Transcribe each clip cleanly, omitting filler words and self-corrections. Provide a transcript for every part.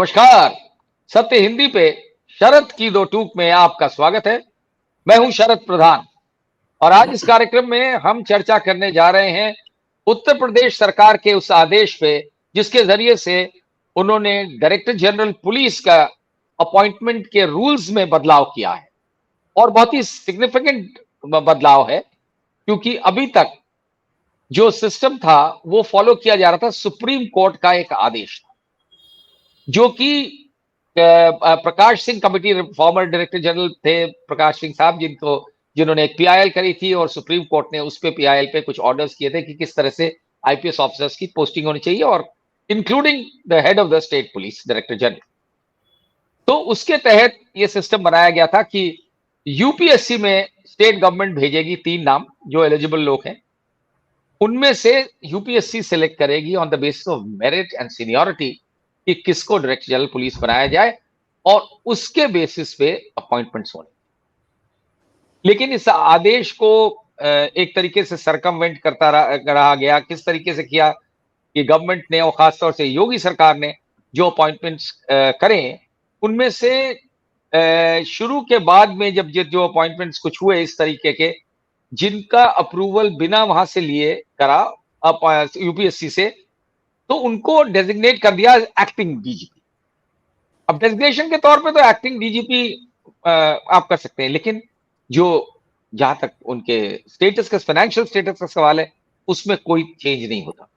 नमस्कार। सत्य हिंदी पे शरद की दो टूक में आपका स्वागत है। मैं हूं शरद प्रधान और आज इस कार्यक्रम में हम चर्चा करने जा रहे हैं उत्तर प्रदेश सरकार के उस आदेश पे जिसके जरिए से उन्होंने डायरेक्टर जनरल पुलिस का अपॉइंटमेंट के रूल्स में बदलाव किया है और बहुत ही सिग्निफिकेंट बदलाव है क्योंकि अभी तक जो सिस्टम था वो फॉलो किया जा रहा था। सुप्रीम कोर्ट का एक आदेश था जो कि Prakash Singh committee, former director general थे प्रकाश सिंह साहब, जिन्होंने एक पीआईएल करी थी और सुप्रीम कोर्ट ने उस पे पीआईएल पे कुछ ऑर्डर्स किए थे कि किस तरह से आईपीएस ऑफिसर्स की पोस्टिंग होनी चाहिए और including the head of the state police director general. तो उसके तहत ये सिस्टम बनाया गया था कि यूपीएससी में स्टेट गवर्नमेंट भेजेगी 3 नाम जो एलिजिबल लोग हैं, उनमें से यूपीएससी सिलेक्ट करेगी on the basis of merit and seniority कि किसको डायरेक्टर जनरल पुलिस बनाया जाए और उसके बेसिस पे अपॉइंटमेंट्स होने। लेकिन इस आदेश को एक तरीके से सरकमवेंट करता रहा गया। किस तरीके से किया कि गवर्नमेंट ने और खासतौर से योगी सरकार ने जो अपॉइंटमेंट्स करें उनमें से शुरू के बाद में जब जो अपॉइंटमेंट्स कुछ हुए इस तरीके के जिनका अप्रूवल बिना वहां से लिए करा यूपीएससी से, तो उनको डेजिग्नेट कर दिया एक्टिंग डीजीपी। अब डेजिग्नेशन के तौर पे तो एक्टिंग डीजीपी आप कर सकते हैं, लेकिन जो जहां तक उनके स्टेटस का, फाइनेंशियल स्टेटस का सवाल है, उसमें कोई चेंज नहीं होता।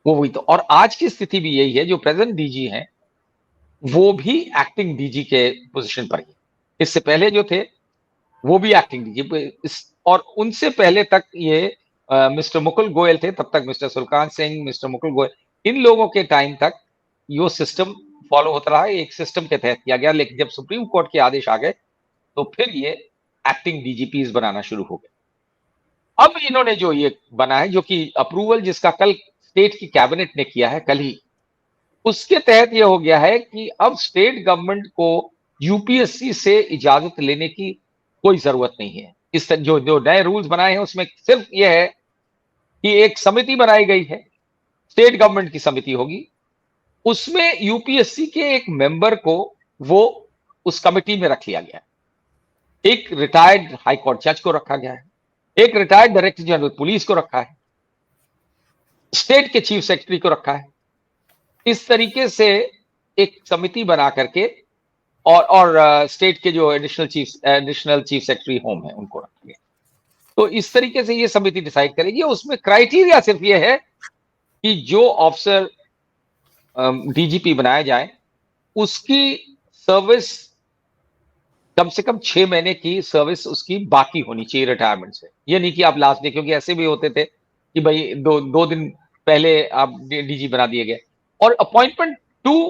वो वही तो। और आज की स्थिति भी यही है, जो प्रेजेंट डीजी हैं वो भी एक्टिंग डीजी के पोजीशन पर ही। इससे पहले जो थे वो भी एक्टिंग डीजी, और उनसे पहले तक ये मिस्टर मुकुल गोयल थे। तब तक मिस्टर सुलकान सिंह, मिस्टर मुकुल गोयल, इन लोगों के टाइम तक यो सिस्टम फॉलो होता रहा। एक सिस्टम के तहत किया गया, लेकिन जब सुप्रीम कोर्ट के आदेश आ गए तो फिर ये एक्टिंग डीजीपीज बनाना शुरू हो गए। अब इन्होंने जो ये बना है, जो कि अप्रूवल जिसका कल स्टेट की कैबिनेट ने किया है, कल ही, उसके तहत यह हो गया है कि अब स्टेट गवर्नमेंट को यूपीएससी से इजाजत लेने की कोई जरूरत नहीं है। इस जो जो नए रूल्स बनाए हैं उसमें सिर्फ यह है कि एक समिति बनाई गई है, स्टेट गवर्नमेंट की समिति होगी, उसमें यूपीएससी के एक मेंबर को वो उस कमिटी में रख लिया गया है। एक रिटायर्ड हाई कोर्ट जज को रखा गया है, एक रिटायर्ड डायरेक्टर जनरल पुलिस को रखा है, स्टेट के चीफ सेक्रेटरी को रखा है। इस तरीके से एक समिति बना करके और स्टेट के जो एडिशनल चीफ सेक्रेटरी होम है उनको रखा गया। तो इस तरीके से ये समिति डिसाइड करेगी। उसमें क्राइटेरिया सिर्फ ये है कि जो ऑफिसर डीजीपी बनाया जाए उसकी सर्विस कम से कम 6 महीने की सर्विस उसकी बाकी होनी चाहिए रिटायरमेंट से। ये नहीं कि आप लास्ट डे, क्योंकि ऐसे भी होते थे कि भाई दो दिन पहले आप डीजी बना दिए गए। और अपॉइंटमेंट 2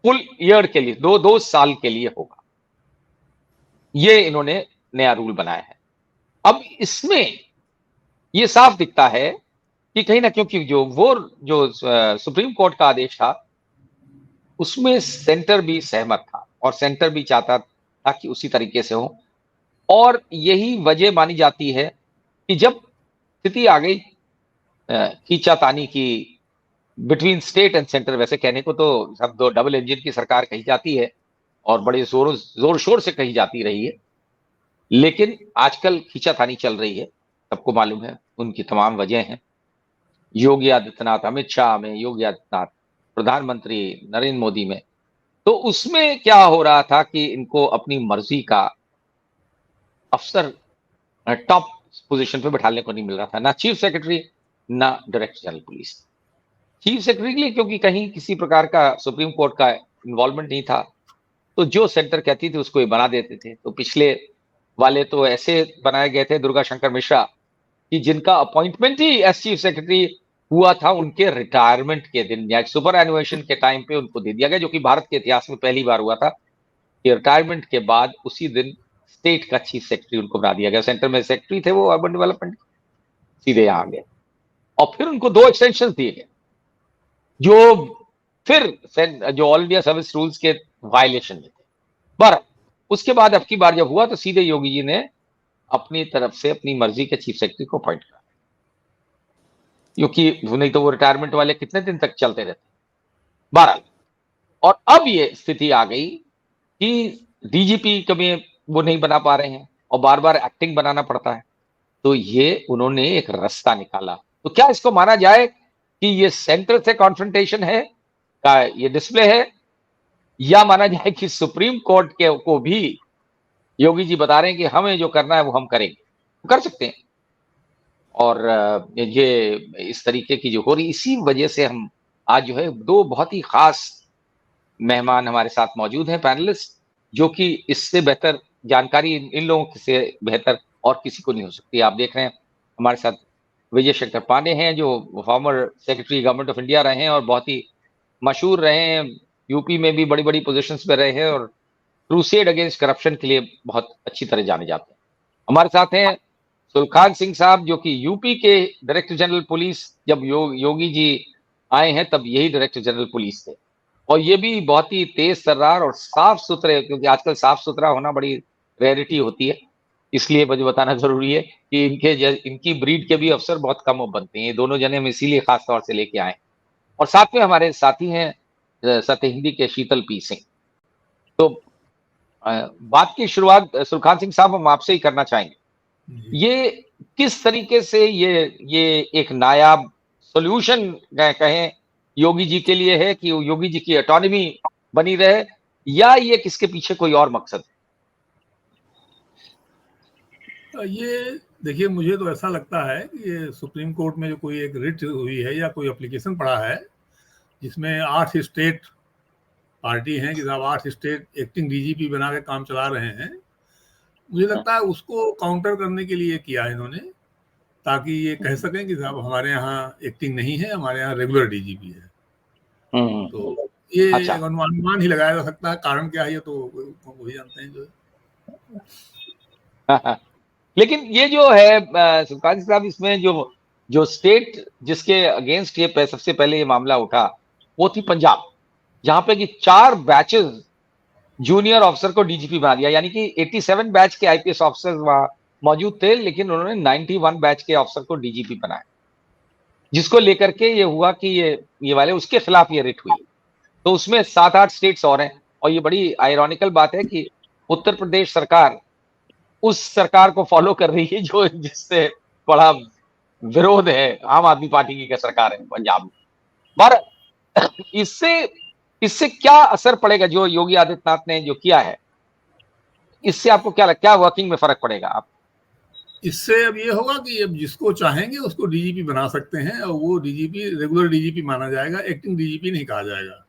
फुल ईयर के लिए, दो साल के लिए होगा। ये इन्होंने नया रूल बनाया है। अब इसमें ये साफ दिखता है कि कहीं ना, क्योंकि जो सुप्रीम कोर्ट का आदेश था उसमें सेंटर भी सहमत था और सेंटर भी चाहता था कि उसी तरीके से हो। और यही वजह मानी जाती है कि जब स्थिति आ गई खींचातानी की बिटवीन स्टेट एंड सेंटर, वैसे कहने को तो सब दो डबल इंजन की सरकार कही जाती है और बड़े जोर शोर से कही जाती रही है, लेकिन आजकल खींचातानी चल रही है, सबको मालूम है। उनकी तमाम वजह हैं। योगी आदित्यनाथ, अमित शाह में, योगी आदित्यनाथ प्रधानमंत्री नरेंद्र मोदी में। तो उसमें क्या हो रहा था कि इनको अपनी मर्जी का अफसर टॉप पोजीशन पे बैठाने को नहीं मिल रहा था, ना चीफ सेक्रेटरी ना director general police. Chief secretary के लिए क्योंकि कहीं किसी प्रकार का सुप्रीम कोर्ट का इन्वॉल्वमेंट नहीं था, तो जो सेंटर कहती थी उसको ये बना देते थे। तो पिछले वाले तो ऐसे बनाए गए थे, दुर्गा शंकर मिश्रा, कि जिनका अपॉइंटमेंट ही एस चीफ सेक्रेटरी हुआ था उनके रिटायरमेंट के दिन या सुपर एनुएशन के टाइम पे उनको दे दिया गया, जो कि भारत के इतिहास में पहली बार हुआ था कि रिटायरमेंट के बाद उसी दिन स्टेट का चीफ सेक्रेटरी उनको बना दिया गया। सेंटर में सेक्रेटरी थे वो अर्बन डेवलपमेंट, सीधे यहां आ गए। और फिर उनको 2 एक्सटेंशन दिए गए जो फिर जो ऑल इंडिया सर्विस रूल्स के वायलेशन में थे। पर उसके बाद अब की बार जब हुआ तो सीधे योगी जी ने अपनी तरफ से अपनी मर्जी के चीफ सेक्रेटरी को अपॉइंट करा, क्योंकि नहीं तो वो रिटायरमेंट वाले कितने दिन तक चलते रहते। बहरहाल, और अब ये स्थिति आ गई कि डीजीपी कभी वो नहीं बना पा रहे हैं और बार बार एक्टिंग बनाना पड़ता है। तो ये उन्होंने एक रास्ता निकाला। तो क्या इसको माना जाए कि ये सेंटर से कॉन्फ्रंटेशन है का ये डिस्प्ले है, या माना जाए कि सुप्रीम कोर्ट के को भी योगी जी बता रहे हैं कि हमें जो करना है वो हम करेंगे, कर सकते हैं। और ये इस तरीके की जो हो रही, इसी वजह से हम आज जो है दो बहुत ही खास मेहमान हमारे साथ मौजूद हैं, पैनलिस्ट, जो कि इससे बेहतर जानकारी इन लोगों से बेहतर और किसी को नहीं हो सकती। आप देख रहे हैं हमारे साथ विजय शंकर पांडे हैं, जो former secretary government of India रहे हैं और बहुत ही मशहूर रहे हैं, यूपी में भी बड़ी-बड़ी पोजीशंस पे रहे हैं और क्रूसेड अगेंस्ट करप्शन के लिए बहुत अच्छी तरह जाने जाते हैं। हमारे साथ हैं सुलखान सिंह साहब, जो कि यूपी के डायरेक्टर जनरल पुलिस, जब योगी जी आए हैं तब यही डायरेक्टर जनरल पुलिस थे, और ये भी बहुत ही तेज तर्रार और साफ सुथरे, क्योंकि आजकल साफ सुथरा होना बड़ी रेयरिटी होती है, इसलिए मुझे बताना जरूरी है कि इनकी ब्रीड के भी अफसर बहुत कम बनते हैं। ये दोनों जने हम इसीलिए खास तौर से लेके आए। और साथ में हमारे साथी हैं सत्य हिंदी के शीतल पी सिंह। तो बात की शुरुआत सुलखान सिंह साहब हम आपसे ही करना चाहेंगे। ये किस तरीके से ये एक नायाब सॉल्यूशन कहें योगी जी के लिए है कि योगी जी की ऑटोनॉमी बनी रहे, या ये किसके पीछे कोई और मकसद है? ये देखिए, मुझे तो ऐसा लगता है कि ये सुप्रीम कोर्ट में जो कोई एक रिट हुई है या कोई एप्लीकेशन पड़ा है जिसमें 8 स्टेट पार्टी हैं कि साहब 8 स्टेट एक्टिंग डीजीपी बना के काम चला रहे हैं, मुझे लगता है उसको काउंटर करने के लिए किया है इन्होंने, ताकि ये कह सकें कि साहब हमारे यहाँ एक्टिंग नहीं है, हमारे यहाँ रेगुलर डीजीपी है। तो ये अच्छा। अनुमान ही लगाया जा सकता है, कारण क्या है ये तो वही जानते हैं जो है। लेकिन ये जो है सुलखान साहब, इसमें जो स्टेट जिसके अगेंस्ट ये सबसे पहले ये मामला उठा वो थी पंजाब, जहां पे कि 4 बैचेस जूनियर ऑफिसर को डीजीपी बना दिया, यानी कि 87 बैच के आईपीएस ऑफिसर्स वहां मौजूद थे, लेकिन उन्होंने 91 बैच के ऑफिसर को डीजीपी बनाया, जिसको लेकर के ये हुआ कि ये वाले उसके खिलाफ ये रिट हुई। तो उसमें 7-8 स्टेट्स और हैं, और ये बड़ी आयरॉनिकल बात है कि उत्तर प्रदेश सरकार उस सरकार को फॉलो कर रही है जो जिससे बड़ा विरोध है, आम आदमी पार्टी की सरकार है पंजाब में। पर इससे इससे क्या असर पड़ेगा जो योगी आदित्यनाथ ने जो किया है, इससे आपको क्या लगता है, क्या वर्किंग में फर्क पड़ेगा? आप इससे अब ये होगा कि अब जिसको चाहेंगे उसको डीजीपी बना सकते हैं, और वो डीजीपी रेगुलर डीजीपी माना जाएगा, एक्टिंग डीजीपी नहीं कहा जाएगा।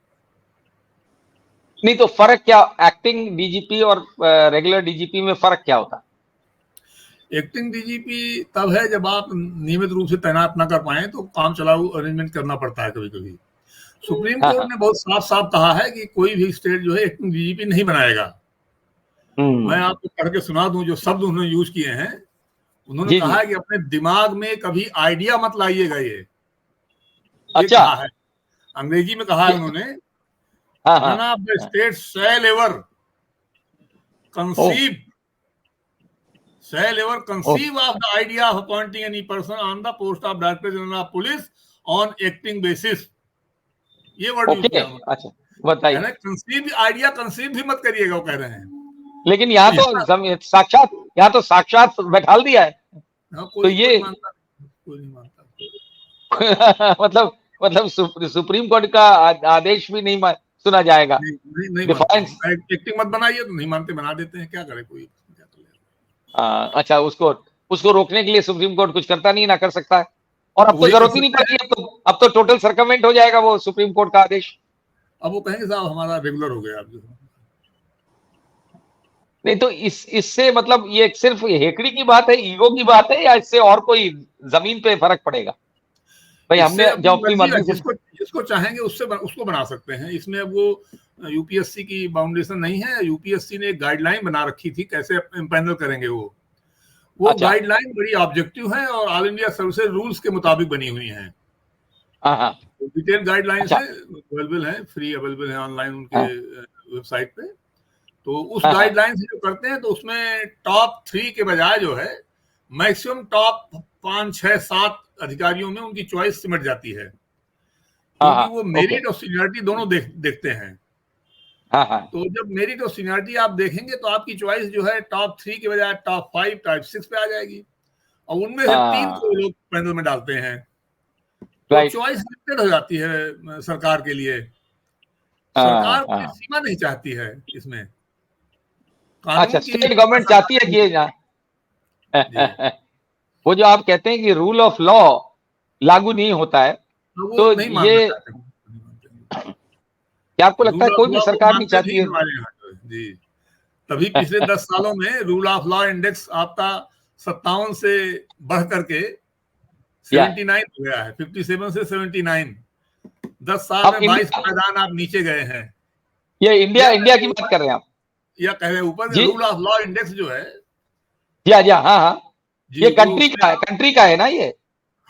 नहीं तो फर्क क्या, एक्टिंग डीजीपी और रेगुलर डीजीपी में फर्क क्या होता? एक्टिंग डीजीपी तब है जब आप नियमित रूप से तैनात ना कर पाए तो काम चलाऊ अरेंजमेंट करना पड़ता है कभी कभी। सुप्रीम कोर्ट ने बहुत साफ साफ कहा है कि कोई भी स्टेट जो है एक्टिंग डीजीपी नहीं बनाएगा। मैं आपको पढ़ के सुना दूं जो शब्द उन्होंने यूज किए हैं। उन्होंने कहा है कि अपने दिमाग में कभी आइडिया मत लाइएगा। ये अच्छा, कहा है, अंग्रेजी में कहा है उन्होंने, none of the states shall ever conceive of the idea of appointing any person on the post of Director General of Police on acting basis। ये वर्ड यूज किया उन्होंने। अच्छा बताइए। आइडिया कंसीव भी मत करिएगा, वो कह रहे हैं। लेकिन यहाँ तो साक्षात बैठाल दिया है। तो ये कोई नहीं मानता। मतलब सुप्रीम कोर्ट का आदेश भी नहीं सुना जाएगा। नहीं एक्टिंग मत बनाइए, तो नहीं मानते, बना देते हैं, क्या करे कोई। अच्छा, उसको रोकने के लिए सुप्रीम कोर्ट कुछ करता नहीं, ना कर सकता है, और अब तो जरूरत ही नहीं पड़ती। अब तो टोटल सर्कमवेंट हो जाएगा वो सुप्रीम कोर्ट का आदेश। अब वो कहेंगे साहब हमारा रेगुलर हो गया। नहीं तो इससे मतलब ये सिर्फ हेकड़ी की बात है, ईगो की बात है, या इससे और कोई जमीन पे फर्क पड़ेगा? भाई हमने जो अपनी मर्जी से जिसको चाहेंगे उसको बना सकते हैं। इसमें अब वो यूपीएससी की बाउंडेशन नहीं है। यूपीएससी ने एक गाइडलाइन बना रखी थी कैसे पैनल करेंगे। वो अच्छा। गाइडलाइन बड़ी ऑब्जेक्टिव है और ऑल इंडिया सर्विसेज रूल्स के मुताबिक बनी हुई है। डिटेल गाइडलाइंस है, अवेलेबल है, फ्री अवेलेबल है ऑनलाइन उनके वेबसाइट पे। तो उस गाइडलाइन से जो करते हैं तो उसमें टॉप 3 के बजाय जो है मैक्सिमम टॉप 5, 6, 7 अधिकारियों में उनकी चॉइस सिमट जाती है, क्योंकि वो मेरिट और सीनियरिटी दोनों देखते हैं। हाँ हाँ तो जब मेरिट और सीनियरिटी आप देखेंगे तो आपकी चॉइस जो है टॉप 3 के बजाय टॉप 5 टॉप 6 पे आ जाएगी, और उनमें से 3 को हाँ लोग पैनल में डालते हैं, तो राइट चॉइस लिमिटेड हो जाती है सरकार के लिए। हाँ सरकार कोई हाँ। सीमा नहीं चाहती है इसमें, अच्छा, कानून की भी स्टेट सीमा गवर्नमेंट चाहती सरकार है नहीं कि ये चाहती। जी, वो जो आप कहते हैं कि रूल ऑफ लॉ लागू नहीं होता है, तो वो तो नहीं मानना ये चाहते हैं। क्या आपको लगता रूल है ऑफ कोई भी लॉ वो सरकार नहीं मानते चाहती नहीं है? हमारे यहाँ तो। जी, तभी पिछले 10 सालों में रूल ऑफ लॉ इंडेक्स आपका 57 से बढ़ करके या 79 हो गया है, 57 से 79। 10 साल हम में 22 इंडिया, पायदान आप नीचे गए हैं। ये इंडिया या इंडिया की कहे बात ऊपर, कर रहे हैं आप? या कहे ऊपर जी रूल ऑफ लॉ इंडेक्स जो है, जी हाँ जी हाँ हाँ हाँ। जी, ये वो उसमें आप, कंट्री का है ना ये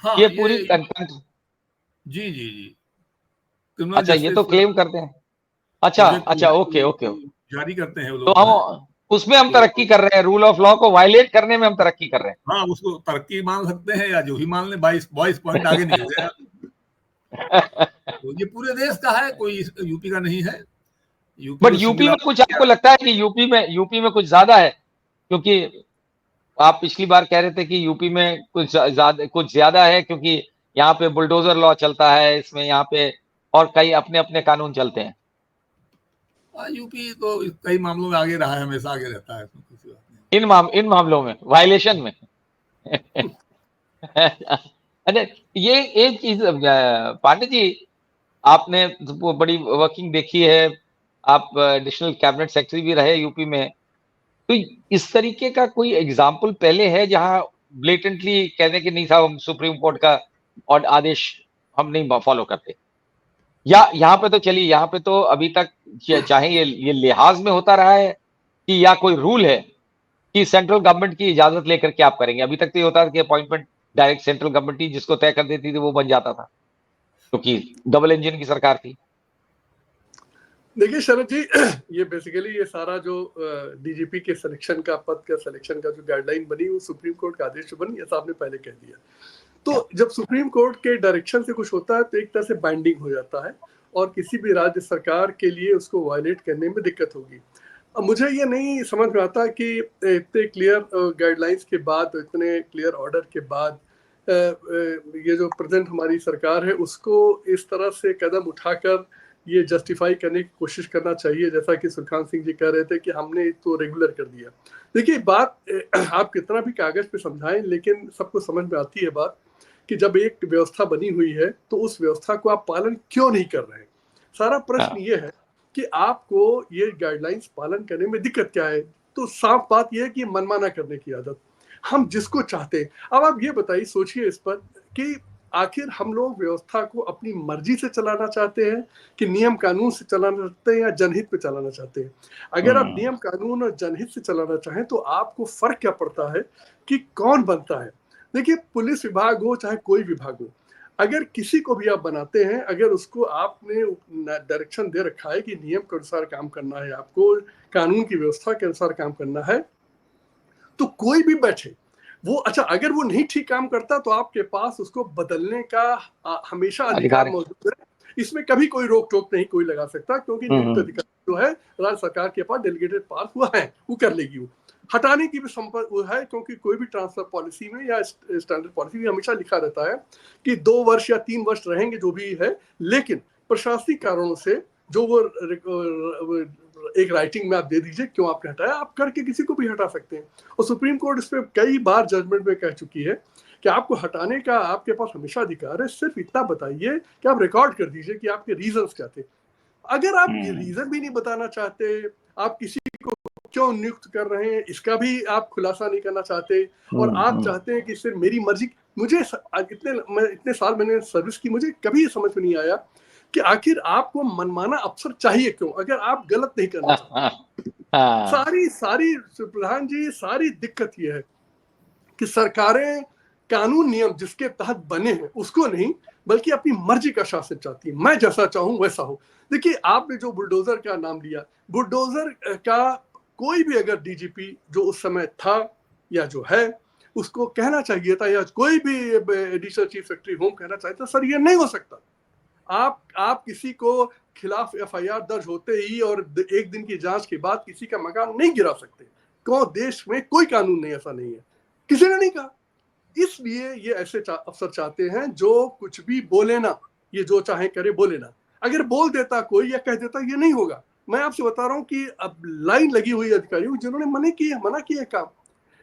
हाँ, पूरी ये कंट्री। जी जी जी, क्रिमिनल अच्छा, ये तो जस्टिस क्लेम करते हैं। अच्छा प्रोजेक्ट अच्छा, ओके ओके। जारी करते हैं वो तो लोग जो है। हम उसमें हम तो तरक्की कर रहे हैं, रूल ऑफ लॉ को वायलेट करने में हम तरक्की कर रहे हाँ, उसको तरक्की मान सकते हैं या जो भी मान ले, 22 पॉइंट आगे निकल गया। हैं। तो ये पूरे देश का है, कोई यूपी का नहीं है। यूपी बट को यूपी सिंगल में आउट कुछ किया। आपको लगता है कि यूपी में कुछ ज्यादा है? क्योंकि आप पिछली बार कह रहे थे कि यूपी में कुछ ज्यादा है, क्योंकि यहाँ पे बुलडोजर लॉ चलता है, इसमें यहाँ पे और कई अपने अपने कानून चलते हैं। यूपी तो कई मामलों में आगे रहा है, हमेशा आगे रहता है, इसमें किसी बात नहीं। इन मामलों में, वायलेशन में। अच्छा, ये एक चीज पांडे जी, आपने वो बड़ी वर्किंग देखी है, आप एडिशनल कैबिनेट सेक्रेटरी भी रहे यूपी में, तो इस तरीके का कोई एग्जाम्पल पहले है जहां ब्लेटेंटली कहने कि नहीं साहब, हम सुप्रीम कोर्ट का और आदेश हम नहीं फॉलो करते? या यहाँ पे तो चलिए, यहाँ पे तो अभी तक चाहे ये लिहाज में होता रहा है कि या कोई रूल है कि सेंट्रल गवर्नमेंट की इजाजत लेकर के आप करेंगे। अभी तक तो ये होता था कि अपॉइंटमेंट डायरेक्ट सेंट्रल गवर्नमेंट ही जिसको तय कर देती थी वो बन जाता था, क्योंकि डबल इंजन की सरकार थी। देखिए शरद जी, ये बेसिकली ये सारा जो डीजीपी के सिलेक्शन का, पद का सिलेक्शन का जो गाइडलाइन बनी, वो सुप्रीम कोर्ट का आदेश से बनी, ऐसा आपने पहले कह दिया। तो जब सुप्रीम कोर्ट के डायरेक्शन से कुछ होता है तो एक तरह से बाइंडिंग हो जाता है, और किसी भी राज्य सरकार के लिए उसको वायलेट करने में दिक्कत होगी। अब मुझे ये नहीं समझ में आता कि इतने क्लियर गाइडलाइंस के बाद, इतने क्लियर ऑर्डर के बाद, ये जो प्रेजेंट हमारी सरकार है उसको इस तरह से कदम उठाकर ये जस्टिफाई करने की कोशिश करना चाहिए, जैसा कि सुरखान सिंह जी कह रहे थे कि हमने तो रेगुलर कर दिया। देखिए बात, आप कितना भी कागज पे समझाएं, लेकिन सबको समझ में आती है बात कि जब एक व्यवस्था बनी हुई है तो उस व्यवस्था को आप पालन क्यों नहीं कर रहे हैं। सारा प्रश्न ये है कि आपको ये गाइडलाइंस पालन करने में दिक्कत क्या है। तो साफ बात यह है कि मनमाना करने की आदत हम जिसको चाहते हैं। अब आप ये बताइए, सोचिए इस पर कि आखिर हम लोग व्यवस्था को अपनी मर्जी से चलाना चाहते हैं कि नियम कानून से चलाना चाहते हैं, या जनहित में चलाना चाहते हैं। अगर आप नियम कानून और जनहित से चलाना चाहें तो आपको फर्क क्या पड़ता है कि कौन बनता है। देखिए पुलिस विभाग हो चाहे कोई विभाग हो, अगर किसी को भी आप बनाते हैं, अगर उसको आपने डायरेक्शन दे रखा है कि नियम के अनुसार काम करना है, आपको कानून की व्यवस्था के अनुसार काम करना है, तो कोई भी बैठे वो, अच्छा अगर वो नहीं ठीक काम करता तो आपके पास उसको बदलने का हमेशा अधिकार अधिकार। मौजूद है। इसमें कभी कोई रोक टोक नहीं कोई लगा सकता, क्योंकि नियुक्त अधिकार जो है राज्य सरकार के पास डेलीगेटेड पावर हुआ है, वो कर लेगी। वो हटाने की भी संपर्क वो है, क्योंकि कोई भी ट्रांसफर पॉलिसी में या स्टैंडर्ड पॉलिसी में हमेशा लिखा रहता है कि 2 वर्ष या 3 वर्ष रहेंगे जो भी है, लेकिन प्रशासनिक कारणों से जो वो एक राइटिंग में आप दे दीजिए क्यों आपने हटाया, आप करके किसी को भी हटा सकते हैं। और सुप्रीम कोर्ट इस पर कई बार जजमेंट में कह चुकी है कि आपको हटाने का आपके पास हमेशा अधिकार है, सिर्फ इतना बताइए कि आप रिकॉर्ड कर दीजिए कि आपके रीजंस क्या थे। अगर आप ये रीजन भी नहीं बताना चाहते, आप किसी को क्यों नियुक्त कर रहे हैं इसका भी आप खुलासा नहीं करना चाहते, और आप चाहते हैं कि सिर्फ मेरी मर्जी। मुझे इतने साल मैंने सर्विस की, मुझे कभी समझ में नहीं आया कि आखिर आपको मनमाना अफसर चाहिए क्यों, अगर आप गलत नहीं करना चाहते। सारी प्रधान जी, सारी दिक्कत यह है कि सरकारें कानून नियम जिसके तहत बने हैं उसको नहीं, बल्कि अपनी मर्जी का शासन चाहती है, मैं जैसा चाहूं वैसा हो। देखिए आपने जो बुलडोजर का नाम लिया, बुलडोजर का कोई भी अगर डीजीपी जो उस समय था या जो है, उसको कहना चाहिए था, या कोई भी एडिशनल चीफ सेक्रेटरी होम कहना चाहिए था, सर ये नहीं हो सकता। आप किसी को खिलाफ FIR दर्ज होते ही और एक दिन की जांच के बाद किसी का मकान नहीं गिरा सकते। कौन देश में कोई कानून नहीं, ऐसा नहीं है, किसी ने नहीं कहा। इसलिए ये ऐसे अफसर चाहते हैं जो कुछ भी बोले ना, ये जो चाहे करे बोले ना। अगर बोल देता कोई या कह देता ये नहीं होगा। मैं आपसे बता रहा हूँ कि अब लाइन लगी हुई अधिकारियों जिन्होंने मना किया काम।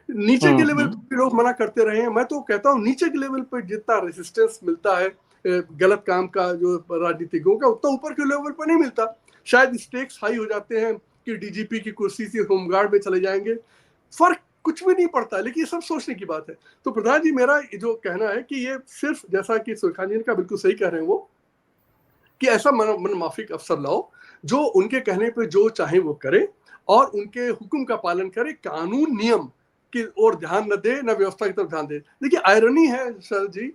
नीचे के लेवल पे लोग मना करते रहे हैं। मैं तो कहता हूँ नीचे के लेवल पे जितना रेसिस्टेंस मिलता है गलत काम का जो राजनीतिकों का, उतना ऊपर के लेवल पर नहीं मिलता। शायद स्टेक्स हाई हो जाते हैं कि DGP की कुर्सी से होमगार्ड में चले जाएंगे, फर्क कुछ भी नहीं पड़ता। लेकिन ये सब सोचने की बात है। तो प्रधान जी, मेरा जो कहना है कि ये सिर्फ जैसा कि सुरखान जी का बिल्कुल सही कह रहे हैं वो, कि ऐसा मन माफिक अफसर लाओ जो उनके कहने पे जो चाहे वो करे और उनके हुक्म का पालन करे, कानून नियम की ओर ध्यान न दे, न व्यवस्था की तरफ ध्यान दे। देखिए आयरनी है सर जी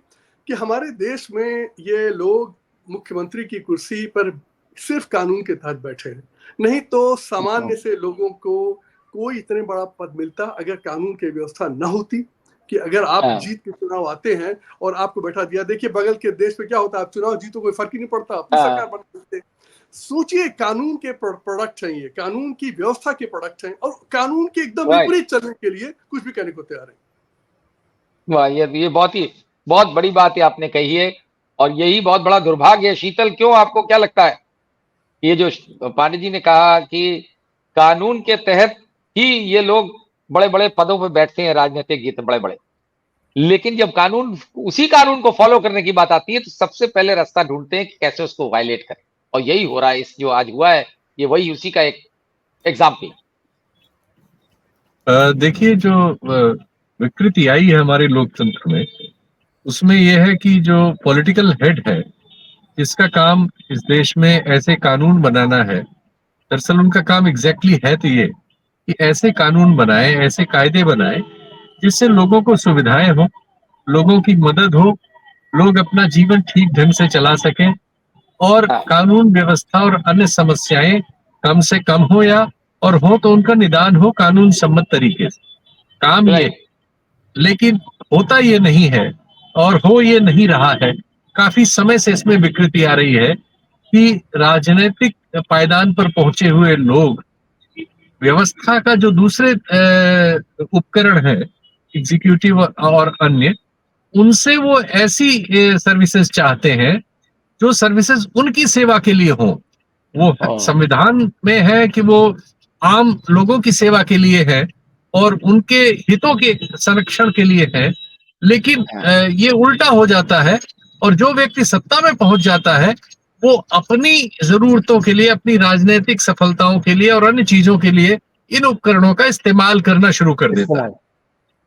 कि हमारे देश में ये लोग मुख्यमंत्री की कुर्सी पर सिर्फ कानून के तहत बैठे हैं, नहीं तो सामान्य से लोगों को कोई इतने बड़ा पद मिलता अगर कानून की व्यवस्था न होती। कि अगर आप जीत के चुनाव आते हैं और आपको बैठा दिया, देखिए बगल के देश में क्या होता है, आप चुनाव जीतो कोई फर्क ही नहीं पड़ता, अपनी सरकार बना देते। सोचिए, कानून के प्रोडक्ट हैं, ये कानून की व्यवस्था के प्रोडक्ट हैं और कानून के एकदम विपरीत चलने के लिए कुछ भी करने को तैयार है। वाह, ये बहुत बड़ी बात है आपने कही है और यही बहुत बड़ा दुर्भाग्य है। शीतल, क्यों, आपको क्या लगता है? ये जो पांडे जी ने कहा कि कानून के तहत ही ये लोग बड़े बड़े पदों पर बैठते हैं, राजनीतिक गीत बड़े बड़े, लेकिन जब उसी कानून को फॉलो करने की बात आती है तो सबसे पहले रास्ता ढूंढते हैं कि कैसे उसको वायलेट करें। और यही हो रहा है, इस जो आज हुआ है ये वही उसी का एक एग्जाम्पल। देखिए, जो विकृति आई है हमारे लोकतंत्र में, उसमें यह है कि जो पॉलिटिकल हेड है, जिसका काम इस देश में ऐसे कानून बनाना है, दरअसल उनका काम एग्जैक्टली है तो ये कि ऐसे कानून बनाए, ऐसे कायदे बनाए जिससे लोगों को सुविधाएं हो, लोगों की मदद हो, लोग अपना जीवन ठीक ढंग से चला सकें और कानून व्यवस्था और अन्य समस्याएं कम से कम हो, या और हो तो उनका निदान हो कानून सम्मत तरीके से। काम ये, लेकिन होता ये नहीं है और हो ये नहीं रहा है। काफी समय से इसमें विकृति आ रही है कि राजनीतिक पायदान पर पहुंचे हुए लोग व्यवस्था का जो दूसरे उपकरण है, एग्जीक्यूटिव और अन्य, उनसे वो ऐसी सर्विसेज चाहते हैं जो सर्विसेज उनकी सेवा के लिए हो। वो संविधान में है कि वो आम लोगों की सेवा के लिए है और उनके हितों के संरक्षण के लिए है, लेकिन ये उल्टा हो जाता है और जो व्यक्ति सत्ता में पहुंच जाता है वो अपनी जरूरतों के लिए, अपनी राजनीतिक सफलताओं के लिए और अन्य चीजों के लिए इन उपकरणों का इस्तेमाल करना शुरू कर देता है।